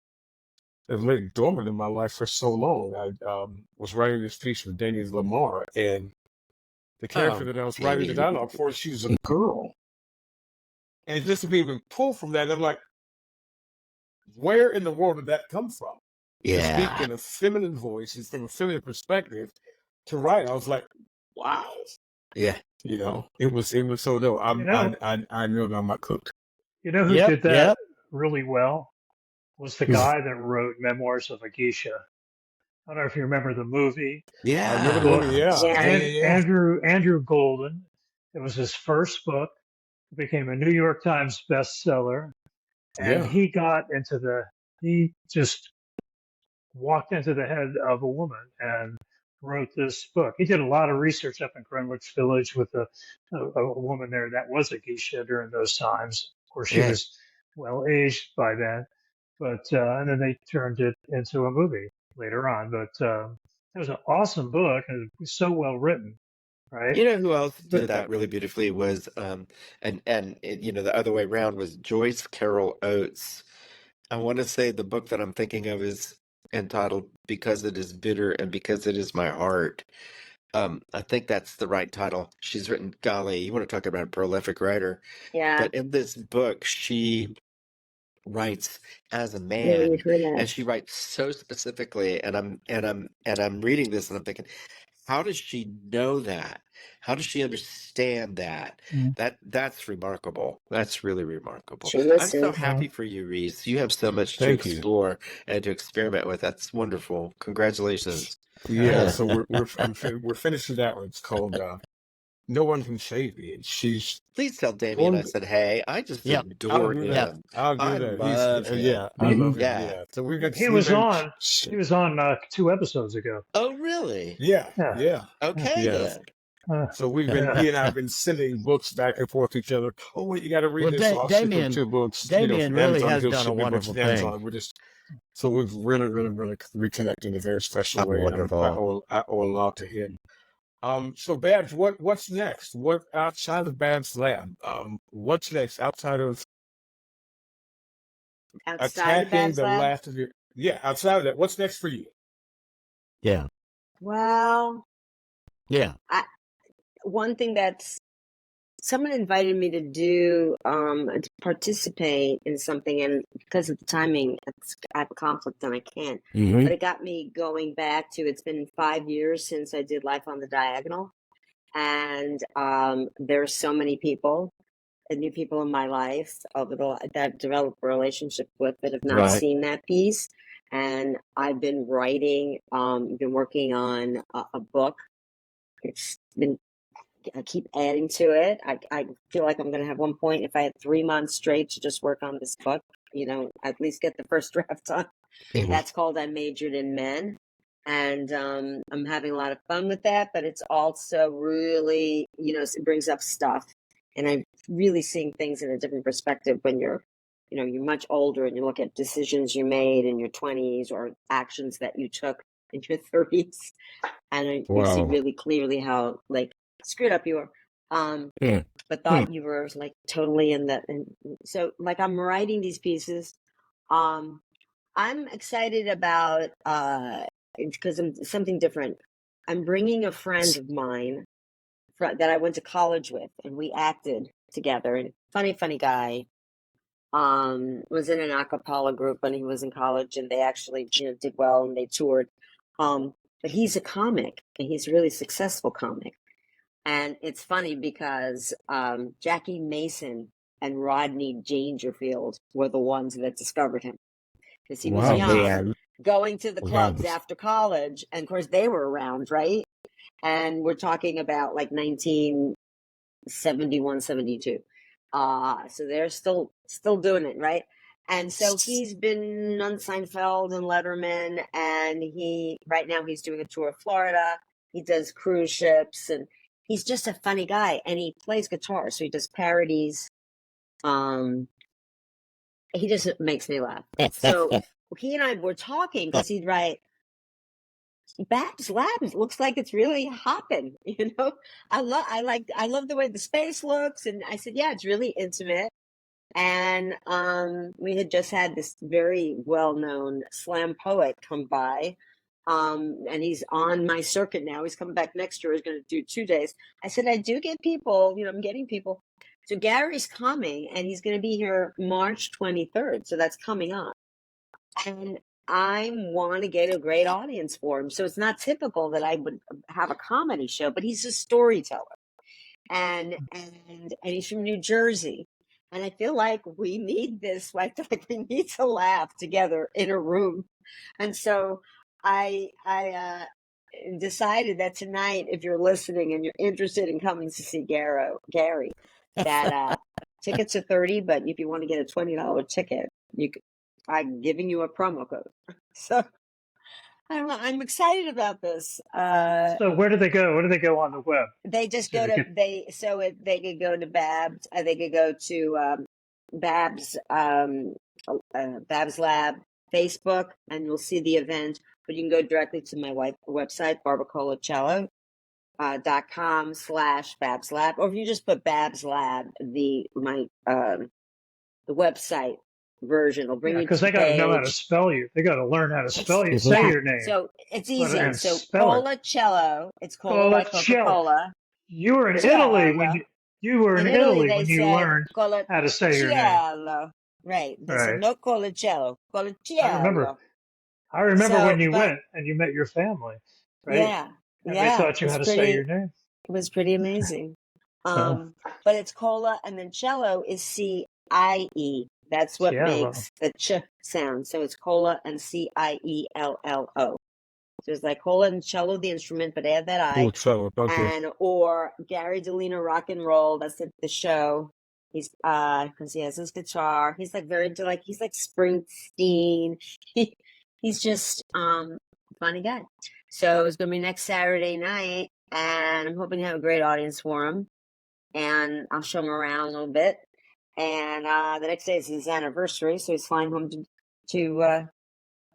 have laid dormant in my life for so long. I was writing this piece with Daniel Lamar, and the character Oh, that I was writing the Damien. dialogue for, she was a girl, and just to be even pulled from that, I'm like, where in the world did that come from? To speak Yeah. in a feminine voice and from a feminine perspective to write, I was like, wow. Yeah. It was so no. You know, I know that I'm not cooked. you know who Yep, did that yep. really well was the guy that wrote Memoirs of a Geisha. I don't know if you remember the movie, I remember the book. movie. Yeah, Yeah. yeah, yeah, yeah. Andrew Golden. It was his first book. It became a New York Times bestseller, and Yeah. he just walked into the head of a woman and wrote this book. He did a lot of research up in Greenwich Village with a woman there that was a geisha during those times. Of course, she Yeah. was well aged by then, but and then they turned it into a movie later on. But it was an awesome book, and it was so well written, right? You know who else did But that really beautifully was the other way around was Joyce Carol Oates. I want to say the book that I'm thinking of is entitled Because It Is Bitter and Because It Is My Heart. I think that's the right title. She's written, golly, you want to talk about a prolific writer. Yeah. But in this book, she writes as a Yeah, man you've heard that. and she writes so specifically and I'm reading this and I'm thinking, how does she know that? How does she understand that? That's remarkable. That's really remarkable. She I'm so listens. happy for you, Reese. You have so much to Thank you. explore and to experiment with. That's wonderful. Congratulations. Yeah. So we're finishing that one. It's called No One Can Save Me. And she's Please tell Damien I going. said, hey, I just Yep. adore do him. that. I'll I do that. love him. Yeah, I love him. Yeah. Yeah. So we've got. he was on 2 episodes ago. Oh, really? Yeah. Yeah. Yeah. Okay, Yeah. then. So he and I have been sending books back and forth to each other. Oh wait, you got to read Well, this. So I'll ship him Damien, 2 books. Damien from really Amazon. has He'll done a ship me books wonderful from Amazon. thing. So we've really reconnected in a very special Oh, way. And wonderful. I owe a lot to him. So Babs, what's next? What outside of Babs Lab? What's next outside of Outside of attacking Babs the Lab? last of your? Yeah, outside of that, what's next for you? Yeah, Well, yeah. one thing that's someone invited me to do to participate in something, and because of the timing, I have a conflict and I can't. Mm-hmm. But it got me going back to, it's been 5 years since I did Life on the Diagonal, and there's so many people and new people in my life that I've developed a relationship with that have not Right. seen that piece. And I've been writing, been working on a book. It's been, I keep adding to it. I feel like I'm going to have one point, if I had 3 months straight to just work on this book, at least get the first draft done. Mhm. That's called I Majored in Men. And I'm having a lot of fun with that, but it's also really, it brings up stuff. And I'm really seeing things in a different perspective when you're much older and you look at decisions you made in your 20s or actions that you took in your 30s. And you see Wow. really clearly how, like, screwed up you were. But thought you were, like, totally in that. And so, like, I'm writing these pieces. I'm excited about, because I'm something different. I'm bringing a friend of mine that I went to college with, and we acted together. And funny guy. Was in an a cappella group when he was in college, and they actually, did well, and they toured. But he's a comic, and he's a really successful comic. And it's funny because Jackie Mason and Rodney Dangerfield were the ones that discovered him, because he was Wow. young, Man. going to the Wow. clubs after college, and of course they were around, right? And we're talking about like 1971, 72. So they're still doing it, right? And so he's been on Seinfeld and Letterman, and right now he's doing a tour of Florida. He does cruise ships, and he's just a funny guy, and he plays guitar, so he does parodies. He just makes me laugh. So he and I were talking because he'd write, Babs Labs looks like it's really hopping, you know. I love the way the space looks, and I said, yeah, it's really intimate. And we had just had this very well-known slam poet come by, and he's on my circuit now. He's coming back next year. He's going to do 2 days. I said, I do get people, I'm getting people. So Gary's coming, and he's going to be here March 23rd. So that's coming up. And I want to get a great audience for him. So it's not typical that I would have a comedy show, but he's a storyteller. And he's from New Jersey. And I feel like we need this. I feel like we need to laugh together in a room. And so I decided that tonight, if you're listening and you're interested in coming to see Gary, that tickets are $30, but if you want to get a $20 ticket, I'm giving you a promo code. So I don't know. I'm excited about this. So where do they go? Where do they go on the web? They just go to they could go to Babs. They could go to Babs Babs Lab Facebook, and you'll see the event. But you can go directly to my website, barbacolacello.com/Babs Lab, or if you just put Babs Lab, the website version will bring you because to they the got to know how to page. spell you. They got to learn how to spell you. Say Yeah. your name. So it's easy. And So spell it. Colaciello. It's cola like Coca-Cola. You were in Cello. Italy when you were in Italy when you learned how to say your name. Colaciello. Right. They said no Colaciello. Colaciello. I remember when you went and you met your family, right? Yeah. And they taught you how to say your name. It was pretty amazing. But it's cola, and then cello is C-I-E. That's what makes the ch sound. So it's cola and Ciello. So it's like cola and cello, the instrument, but add that I. Cello, okay. And or Gary Delina Rock and Roll. That's the show. He's because he has his guitar. He's like very into he's like Springsteen. He's just funny guy. So it's gonna be next Saturday night, and I'm hoping to have a great audience for him. And I'll show him around a little bit. And the next day is his anniversary, so he's flying home to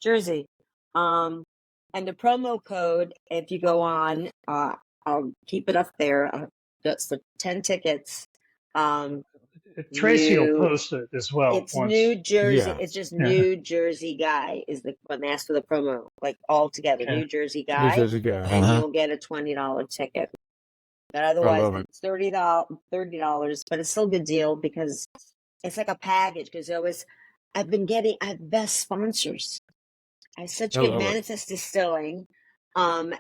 Jersey. And the promo code, if you go on, I'll keep it up there. That's the 10 tickets. Tracy will post it as well. It's New Jersey. Yeah. It's just New Jersey Guy is when they ask for the promo, like all together. New Jersey Guy. New Jersey Guy. And you'll get a $20 ticket. But otherwise, it's $30, but it's still a good deal because it's like a package. Because I have best sponsors. I have such good Manifest Distilling, and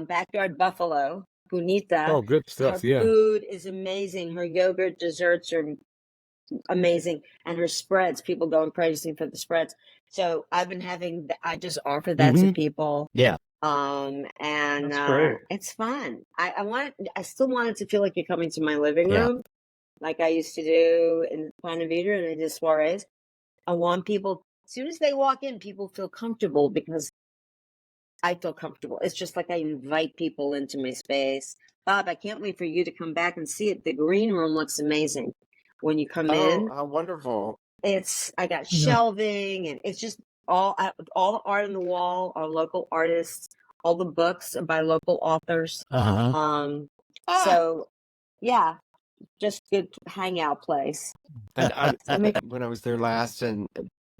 Backyard Buffalo, Bunita. Oh, good stuff. Her food is amazing. Her yogurt desserts are amazing, and her spreads. People going crazy for the spreads. So I just offer that to people. Yeah. And great. it's fun. I still want it to feel like you're coming to my living room, like I used to do in Plana Vida, and I did soirees. I want people, as soon as they walk in, people feel comfortable because I feel comfortable. It's just like I invite people into my space. Bob, I can't wait for you to come back and see it. The green room looks amazing when you come in. Oh, how wonderful. I got shelving, and it's just all the art on the wall are local artists. All the books are by local authors. So yeah, just good hangout place. And when I was there last, and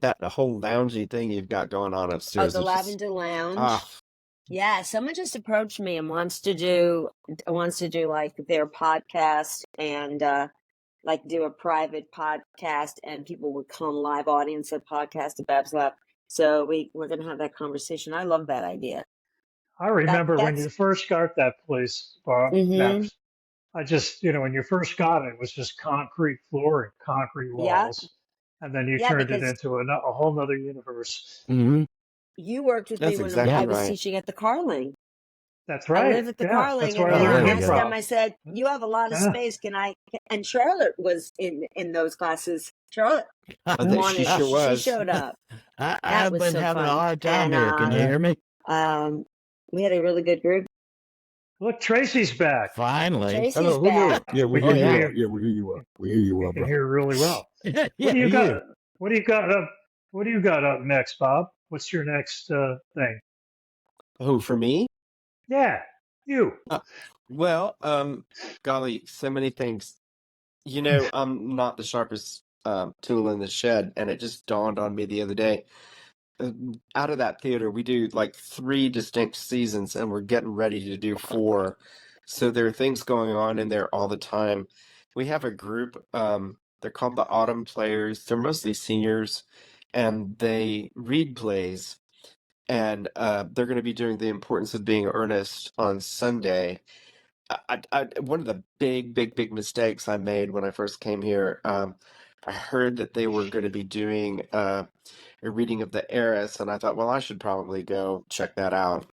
that whole loungy thing you've got going on upstairs. The Lavender Lounge. Yeah, someone just approached me and wants to do like their podcast and like do a private podcast, and people would come live audience at podcast at Babs Lab. So we're gonna have that conversation. I love that idea. I remember when you first got that place, Babs. I just, when you first got it, it was just concrete floor and concrete walls. And then you turned it into a whole nother universe. You worked with me when I was teaching at the Carling. That's I right. live at the Yeah, Carling, that's where and I Oh, learned I there we asked go. them. I improv. said, "You have a lot of Yeah, space. Can I?" And Charlotte was in those classes. Charlotte I yeah. think she wanted. sure She was. showed up. That I've was been so having a fun, hard time and here. Can you Yeah. hear me? we had a really good group. Look, Tracy's back. Finally. Tracy's Hello, who knew? back. Yeah, we We hear Oh can you yeah. hear well. you. Yeah, we hear you well. We hear you We well, can bro. hear really well. Yeah, What do you you. got? What do you got up? What do you got up next, Bob? What's your next thing? Oh, for me? Yeah, you. Uh, well, golly, so many things. I'm not the sharpest tool in the shed, and it just dawned on me the other day. Out of that theater, we do like 3 distinct seasons, and we're getting ready to do 4. So there are things going on in there all the time. We have a group, they're called the Autumn Players. They're mostly seniors, and they read plays. And they're going to be doing The Importance of Being Earnest on Sunday. One of the big mistakes I made when I first came here, I heard that they were going to be doing a reading of The Heiress, and I thought, well, I should probably go check that out.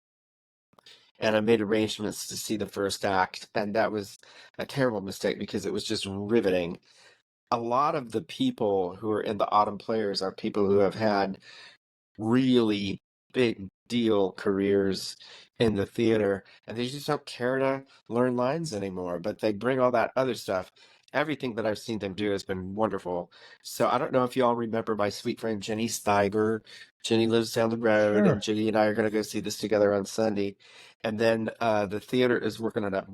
And I made arrangements to see the first act, and that was a terrible mistake because it was just riveting. A lot of the people who are in the Autumn Players are people who have had really big deal careers in the theater, and they just don't care to learn lines anymore, but they bring all that other stuff. Everything that I've seen them do has been wonderful. So I don't know if you all remember my sweet friend Jenny Steiber. Jenny lives down the road, and Sure. Jenny and I are going to go see this together on Sunday. And then the theater is working on a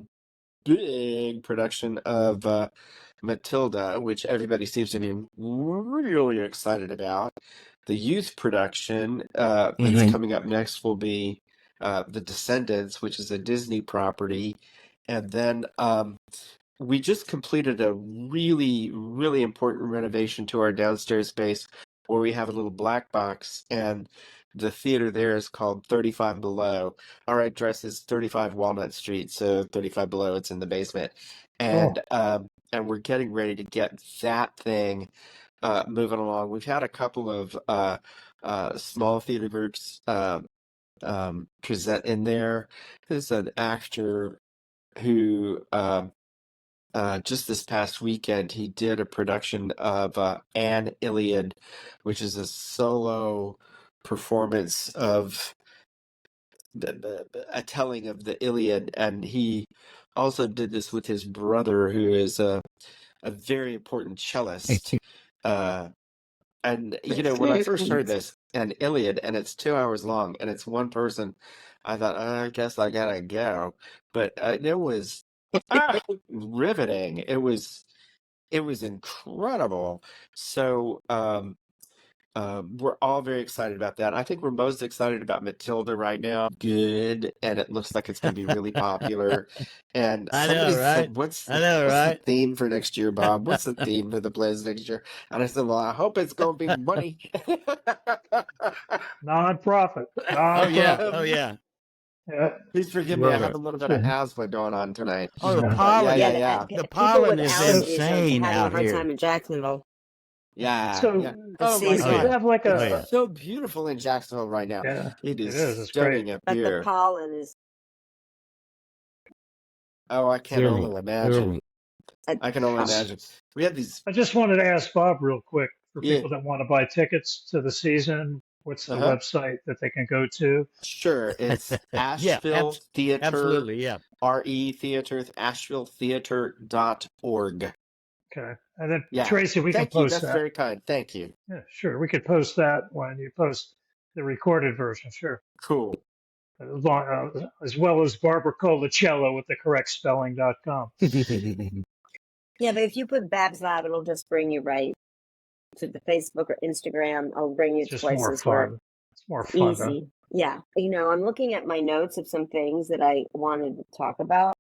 big production of Matilda, which everybody seems to be really excited about. The youth production that's Mhm. coming up next will be The Descendants, which is a Disney property. And then we just completed a really important renovation to our downstairs space where we have a little black box, and the theater there is called 35 Below. Our address is 35 Walnut Street, so 35 Below, it's in the basement. Cool. And we're getting ready to get that thing moving along. We've had a couple of small theater groups present in there. There's an actor who just this past weekend, he did a production of Anne Iliad, which is a solo performance of a telling of the Iliad, and he also did this with his brother, who is a very important cellist. Uh, and when I first heard this, an Iliad, and it's 2 hours long, and it's one person, I thought, I guess I gotta go. But it was riveting. It was incredible. So we're all very excited about that. I think we're most excited about Matilda right now. Good, and it looks like it's going to be really popular. And I somebody know, right? said, "What's I know, what's the right? theme for next year, Bob? What's the theme for the plays next year?" And I said, "Well, I hope it's going to be money." Nonprofit. Oh yeah, Nonprofit. oh yeah. Yeah. Please forgive me. I Love have that. a little bit of asthma going on tonight. Oh, the Yeah. But pollen, Yeah, yeah. the people pollen with is So, allergies are insane having a out hard here. time in Jacksonville Yeah. so this Oh my Oh do you season. yeah, God. have like oh It's yeah. so beautiful in Jacksonville right now. yeah, It it is is. It's great. stunning up But the here. pollen is. Oh, I can Terrible. only imagine. Terrible. I can only imagine. We had these, I just wanted to ask Bob real quick for yeah, people that want to buy tickets to the season. What's the uh-huh. website that they can go to? Sure. It's Yeah, Asheville Theater, absolutely, yeah. RE Theater, AshevilleTheater.org. Okay. And then Yeah. Tracy, we can Thank you. post That's that. very kind. Thank you. Yeah, sure. We could post that when you post the recorded version. Sure. Cool. As well as Barbara Colaciello with the correct spelling.com. Yeah, but if you put Babs Lab, it'll just bring you right to the Facebook or Instagram. I'll bring you It's to just more places where fun. It's more fun, though. easy. Yeah. I'm looking at my notes of some things that I wanted to talk about.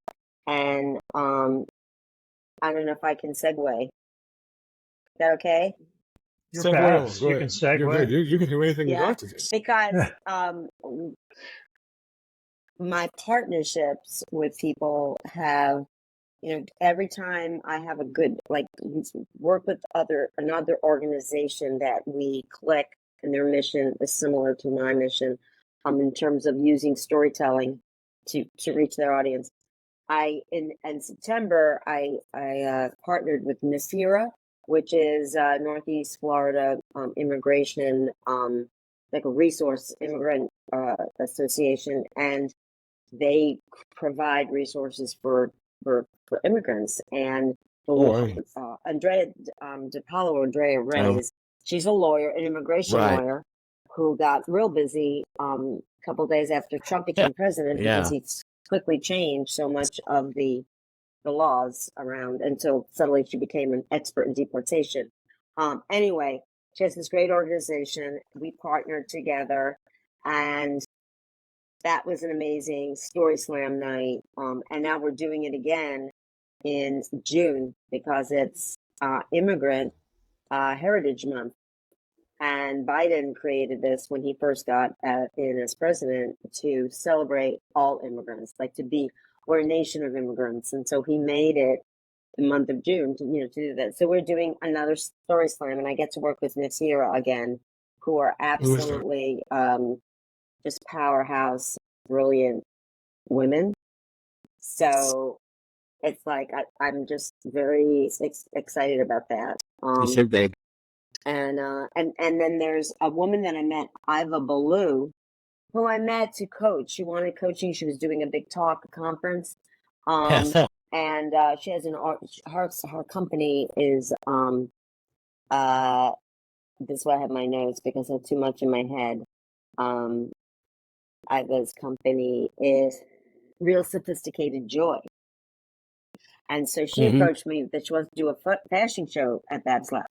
And I don't know if I can segue. Is that okay? You're Segue on. Babs. Go You can ahead. You're good. segue. You can do anything you Yeah. like to do. Because my partnerships with people have, every time I have a good, work with another organization that we click and their mission is similar to my mission, in terms of using storytelling to reach their audience. In September, I partnered with NISERA, which is Northeast Florida immigration, like a resource immigrant association, and they provide resources for immigrants. And Boy. Andrea Andrea Reyes, she's a lawyer, an immigration Right. lawyer, who got real busy a couple of days after Trump became president because he quickly changed so much of the laws around until suddenly she became an expert in deportation. Anyway, she has this great organization. We partnered together, and that was an amazing story slam night. And now we're doing it again in June because it's Immigrant Heritage Month. And Biden created this when he first got in as president to celebrate all immigrants, we're a nation of immigrants. And so he made it the month of June to do that. So we're doing another story slam, and I get to work with NISERA again, who are absolutely just powerhouse, brilliant women. So it's like I'm just very excited about that. You should be. And then there's a woman that I met, Iva Ballou, who I met to coach. She wanted coaching. She was doing a big talk conference. And she has her company is this is why I have my notes because I have too much in my head. Iva's company is Real Sophisticated Joy. And so she approached me that she wants to do a fashion show at Babs Lab.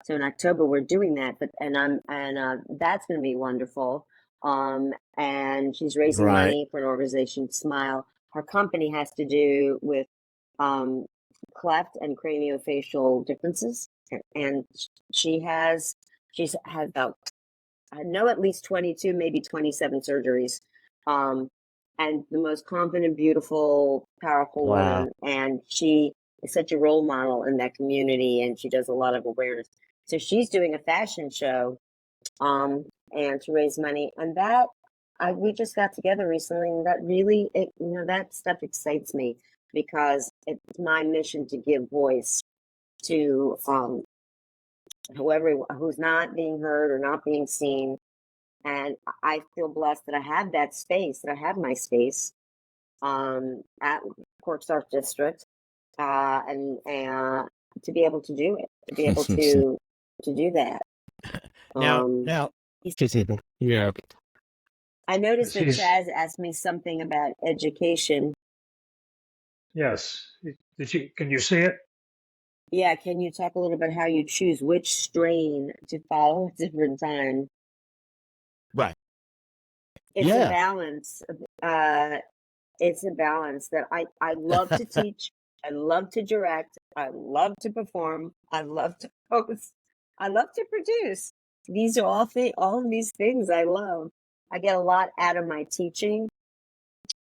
So in October we're doing that, that's going to be wonderful. And she's raising money for an organization, Smile. Her company has to do with cleft and craniofacial differences, and she's had about, I know, at least 22, maybe 27 surgeries. And the most confident, beautiful, powerful woman. And she is such a role model in that community, and she does a lot of awareness. So she's doing a fashion show, and to raise money. And that we just got together recently, and that really, that stuff excites me because it's my mission to give voice to whoever who's not being heard or not being seen. And I feel blessed that I have that space, that I have my space at Corks Art District, and to be able to do it, to be able to do that. Now, Yeah. I noticed that Chaz asked me something about education. Yes. Can you see it? Yeah, can you talk a little bit how you choose which strain to follow at different times? Right. It's a balance. It's a balance that I love to teach. I love to direct. I love to perform. I love to host. I love to produce. These are all of these things I love. I get a lot out of my teaching.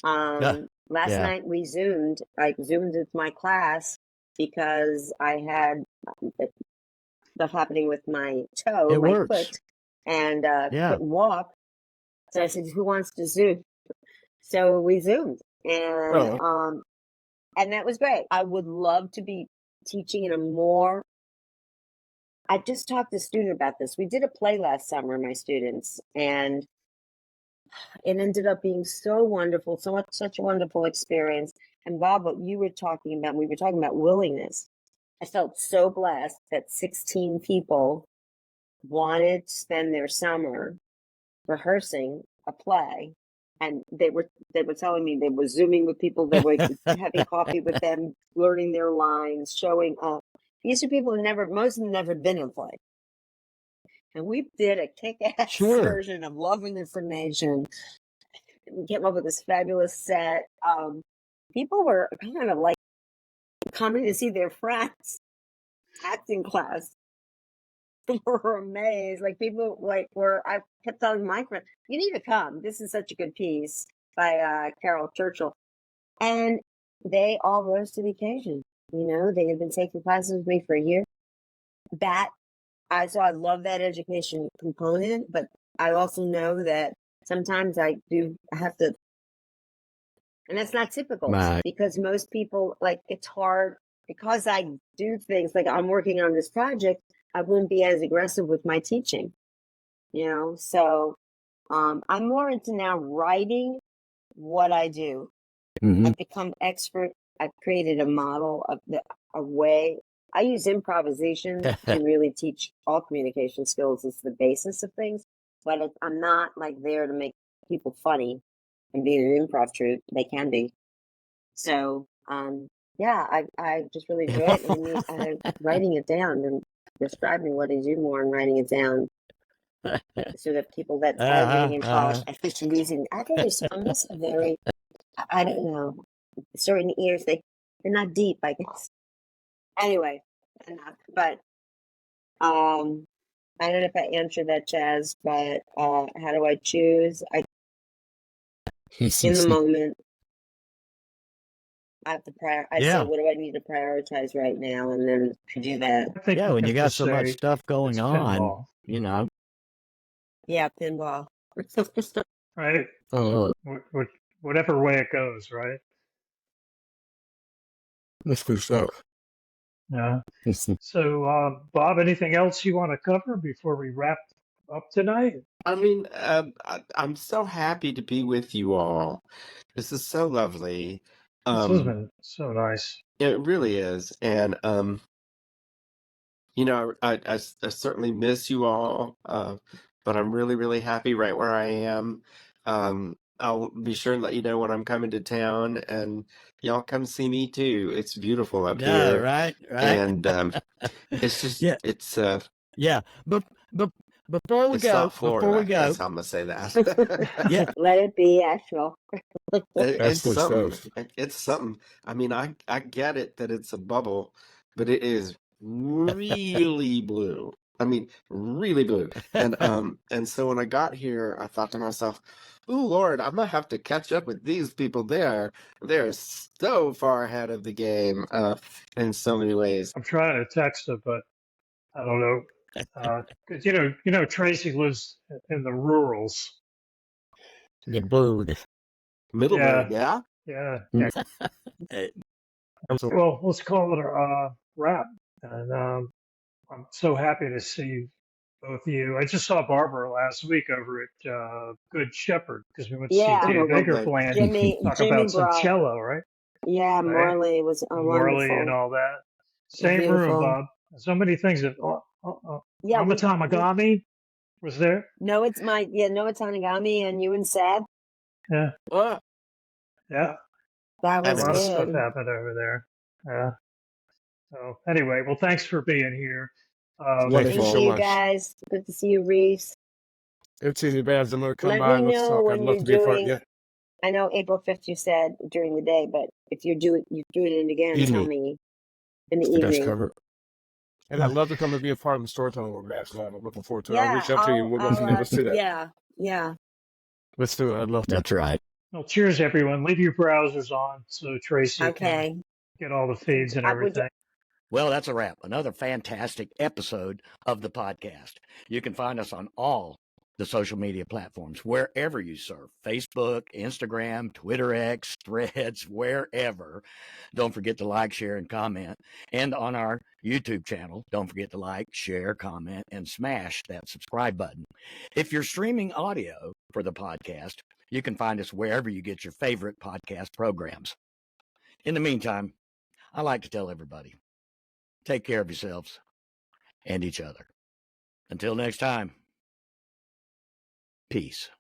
Last night we Zoomed. I Zoomed with my class because I had stuff happening with my toe, my foot, and couldn't walk. So I said, "Who wants to Zoom?" So we Zoomed, and that was great. I would love to be teaching in a more. I just talked to a student about this. We did a play last summer, my students, and it ended up being so wonderful, such a wonderful experience. And Bob, what you were talking about, we were talking about willingness. I felt so blessed that 16 people wanted to spend their summer rehearsing a play, and they were telling me they were Zooming with people, they were having coffee with them, learning their lines, showing up. These are people most of them never been in a play. And we did a kick-ass version of Love and Information. We came up with this fabulous set. People were kind of like coming to see their friends acting class. They were amazed. Like people I kept telling my friend, you need to come. This is such a good piece by Carol Churchill. And they all rose to the occasion. They had been taking classes with me for a year. So I love that education component, but I also know that sometimes I have to And that's not typical Right. because most people, like, it's hard because I do things like I'm working on this project. I wouldn't be as aggressive with my teaching, So I'm more into now writing what I do. Mhm. I've become expert. I've created a model of a way. I use improvisation to really teach all communication skills. It's the basis of things, but I'm not like there to make people funny and be an improv troupe. They can be. So, yeah, I just really enjoy it. And writing it down and describing what I do more and writing it down so that people that are reading in college, I think using, I think I'm just very, I don't know, certain ears, they're not deep, I guess. Anyway, enough. But, I don't know if I answered that, Chaz, but, how do I choose? In the moment, I have to I say, Yeah. what do I need to prioritize right now? And then I do that. I think Yeah, we when can you got just so much say stuff going it's on, pinball, Yeah, pinball. right? Oh, Whatever way it goes, right? that's good stuff. Yeah. So, Bob, anything else you want to cover before we wrap up tonight? I mean, I'm so happy to be with you all. This is so lovely. This has been so nice. It really is. And, I certainly miss you all, but I'm really, really happy right where I am. I'll be sure and let you know when I'm coming to town, and y'all come see me too. It's beautiful up Yeah, here, right. and it's just Yeah, it's yeah. But before we it's not go, Florida. That's how I'm gonna say that. yeah, Let it be, Asheville. That's It's good something. stuff. It's something. I mean, I get it that it's a bubble, but it is really blue. I mean, really blue. And so when I got here, I thought to myself, "Ooh, Lord, I'm gonna have to catch up with these people there. They're so far ahead of the game, in so many ways." I'm trying to text her, but I don't know. 'Cause Tracy lives in the rurals. the bird. Middleburg, Yeah, yeah. yeah. Absolutely. Well, let's call it a wrap. And I'm so happy to see both of you. I just saw Barbara last week over at Good Shepherd because we went to see Yeah, Oh, Dave Baker lovely. playing. Talk Jimmy about some brought, cello, right? yeah, Right? Morley was Morley and wonderful. all that. It was Same room, beautiful. Bob. So many things that. Yeah, Mama we Tamagami was there. know it's Tanagami and you and Sad. Yeah, Oh, yeah. That A was lot of fabulous. stuff good. happened over there. Yeah. So anyway, well, thanks for being here. Thank you Thank so Wonderful. you much. guys. Good to see you, Reese. If any bands, I'm gonna come Let by me and let's know talk. I'd when love you're to be a part. doing. Yeah, I know April 5th you said during the day, but if you're doing it again, tell evening. me in the I got you evening. covered. And I'd love to come and be a part of the storytelling workshop. So I'm looking forward to it. I'll Yeah, reach out to you and we'll go from there. Let's do that. yeah. Let's do it. I'd love to. That's right. Well, cheers, everyone. Leave your browsers on so Tracy can Okay. get all the feeds and Would you, everything. Well, that's a wrap. Another fantastic episode of the podcast. You can find us on all the social media platforms, wherever you surf, Facebook, Instagram, Twitter X, Threads, wherever. Don't forget to like, share, and comment. And on our YouTube channel, don't forget to like, share, comment, and smash that subscribe button. If you're streaming audio for the podcast, you can find us wherever you get your favorite podcast programs. In the meantime, I like to tell everybody, take care of yourselves and each other. Until next time, peace.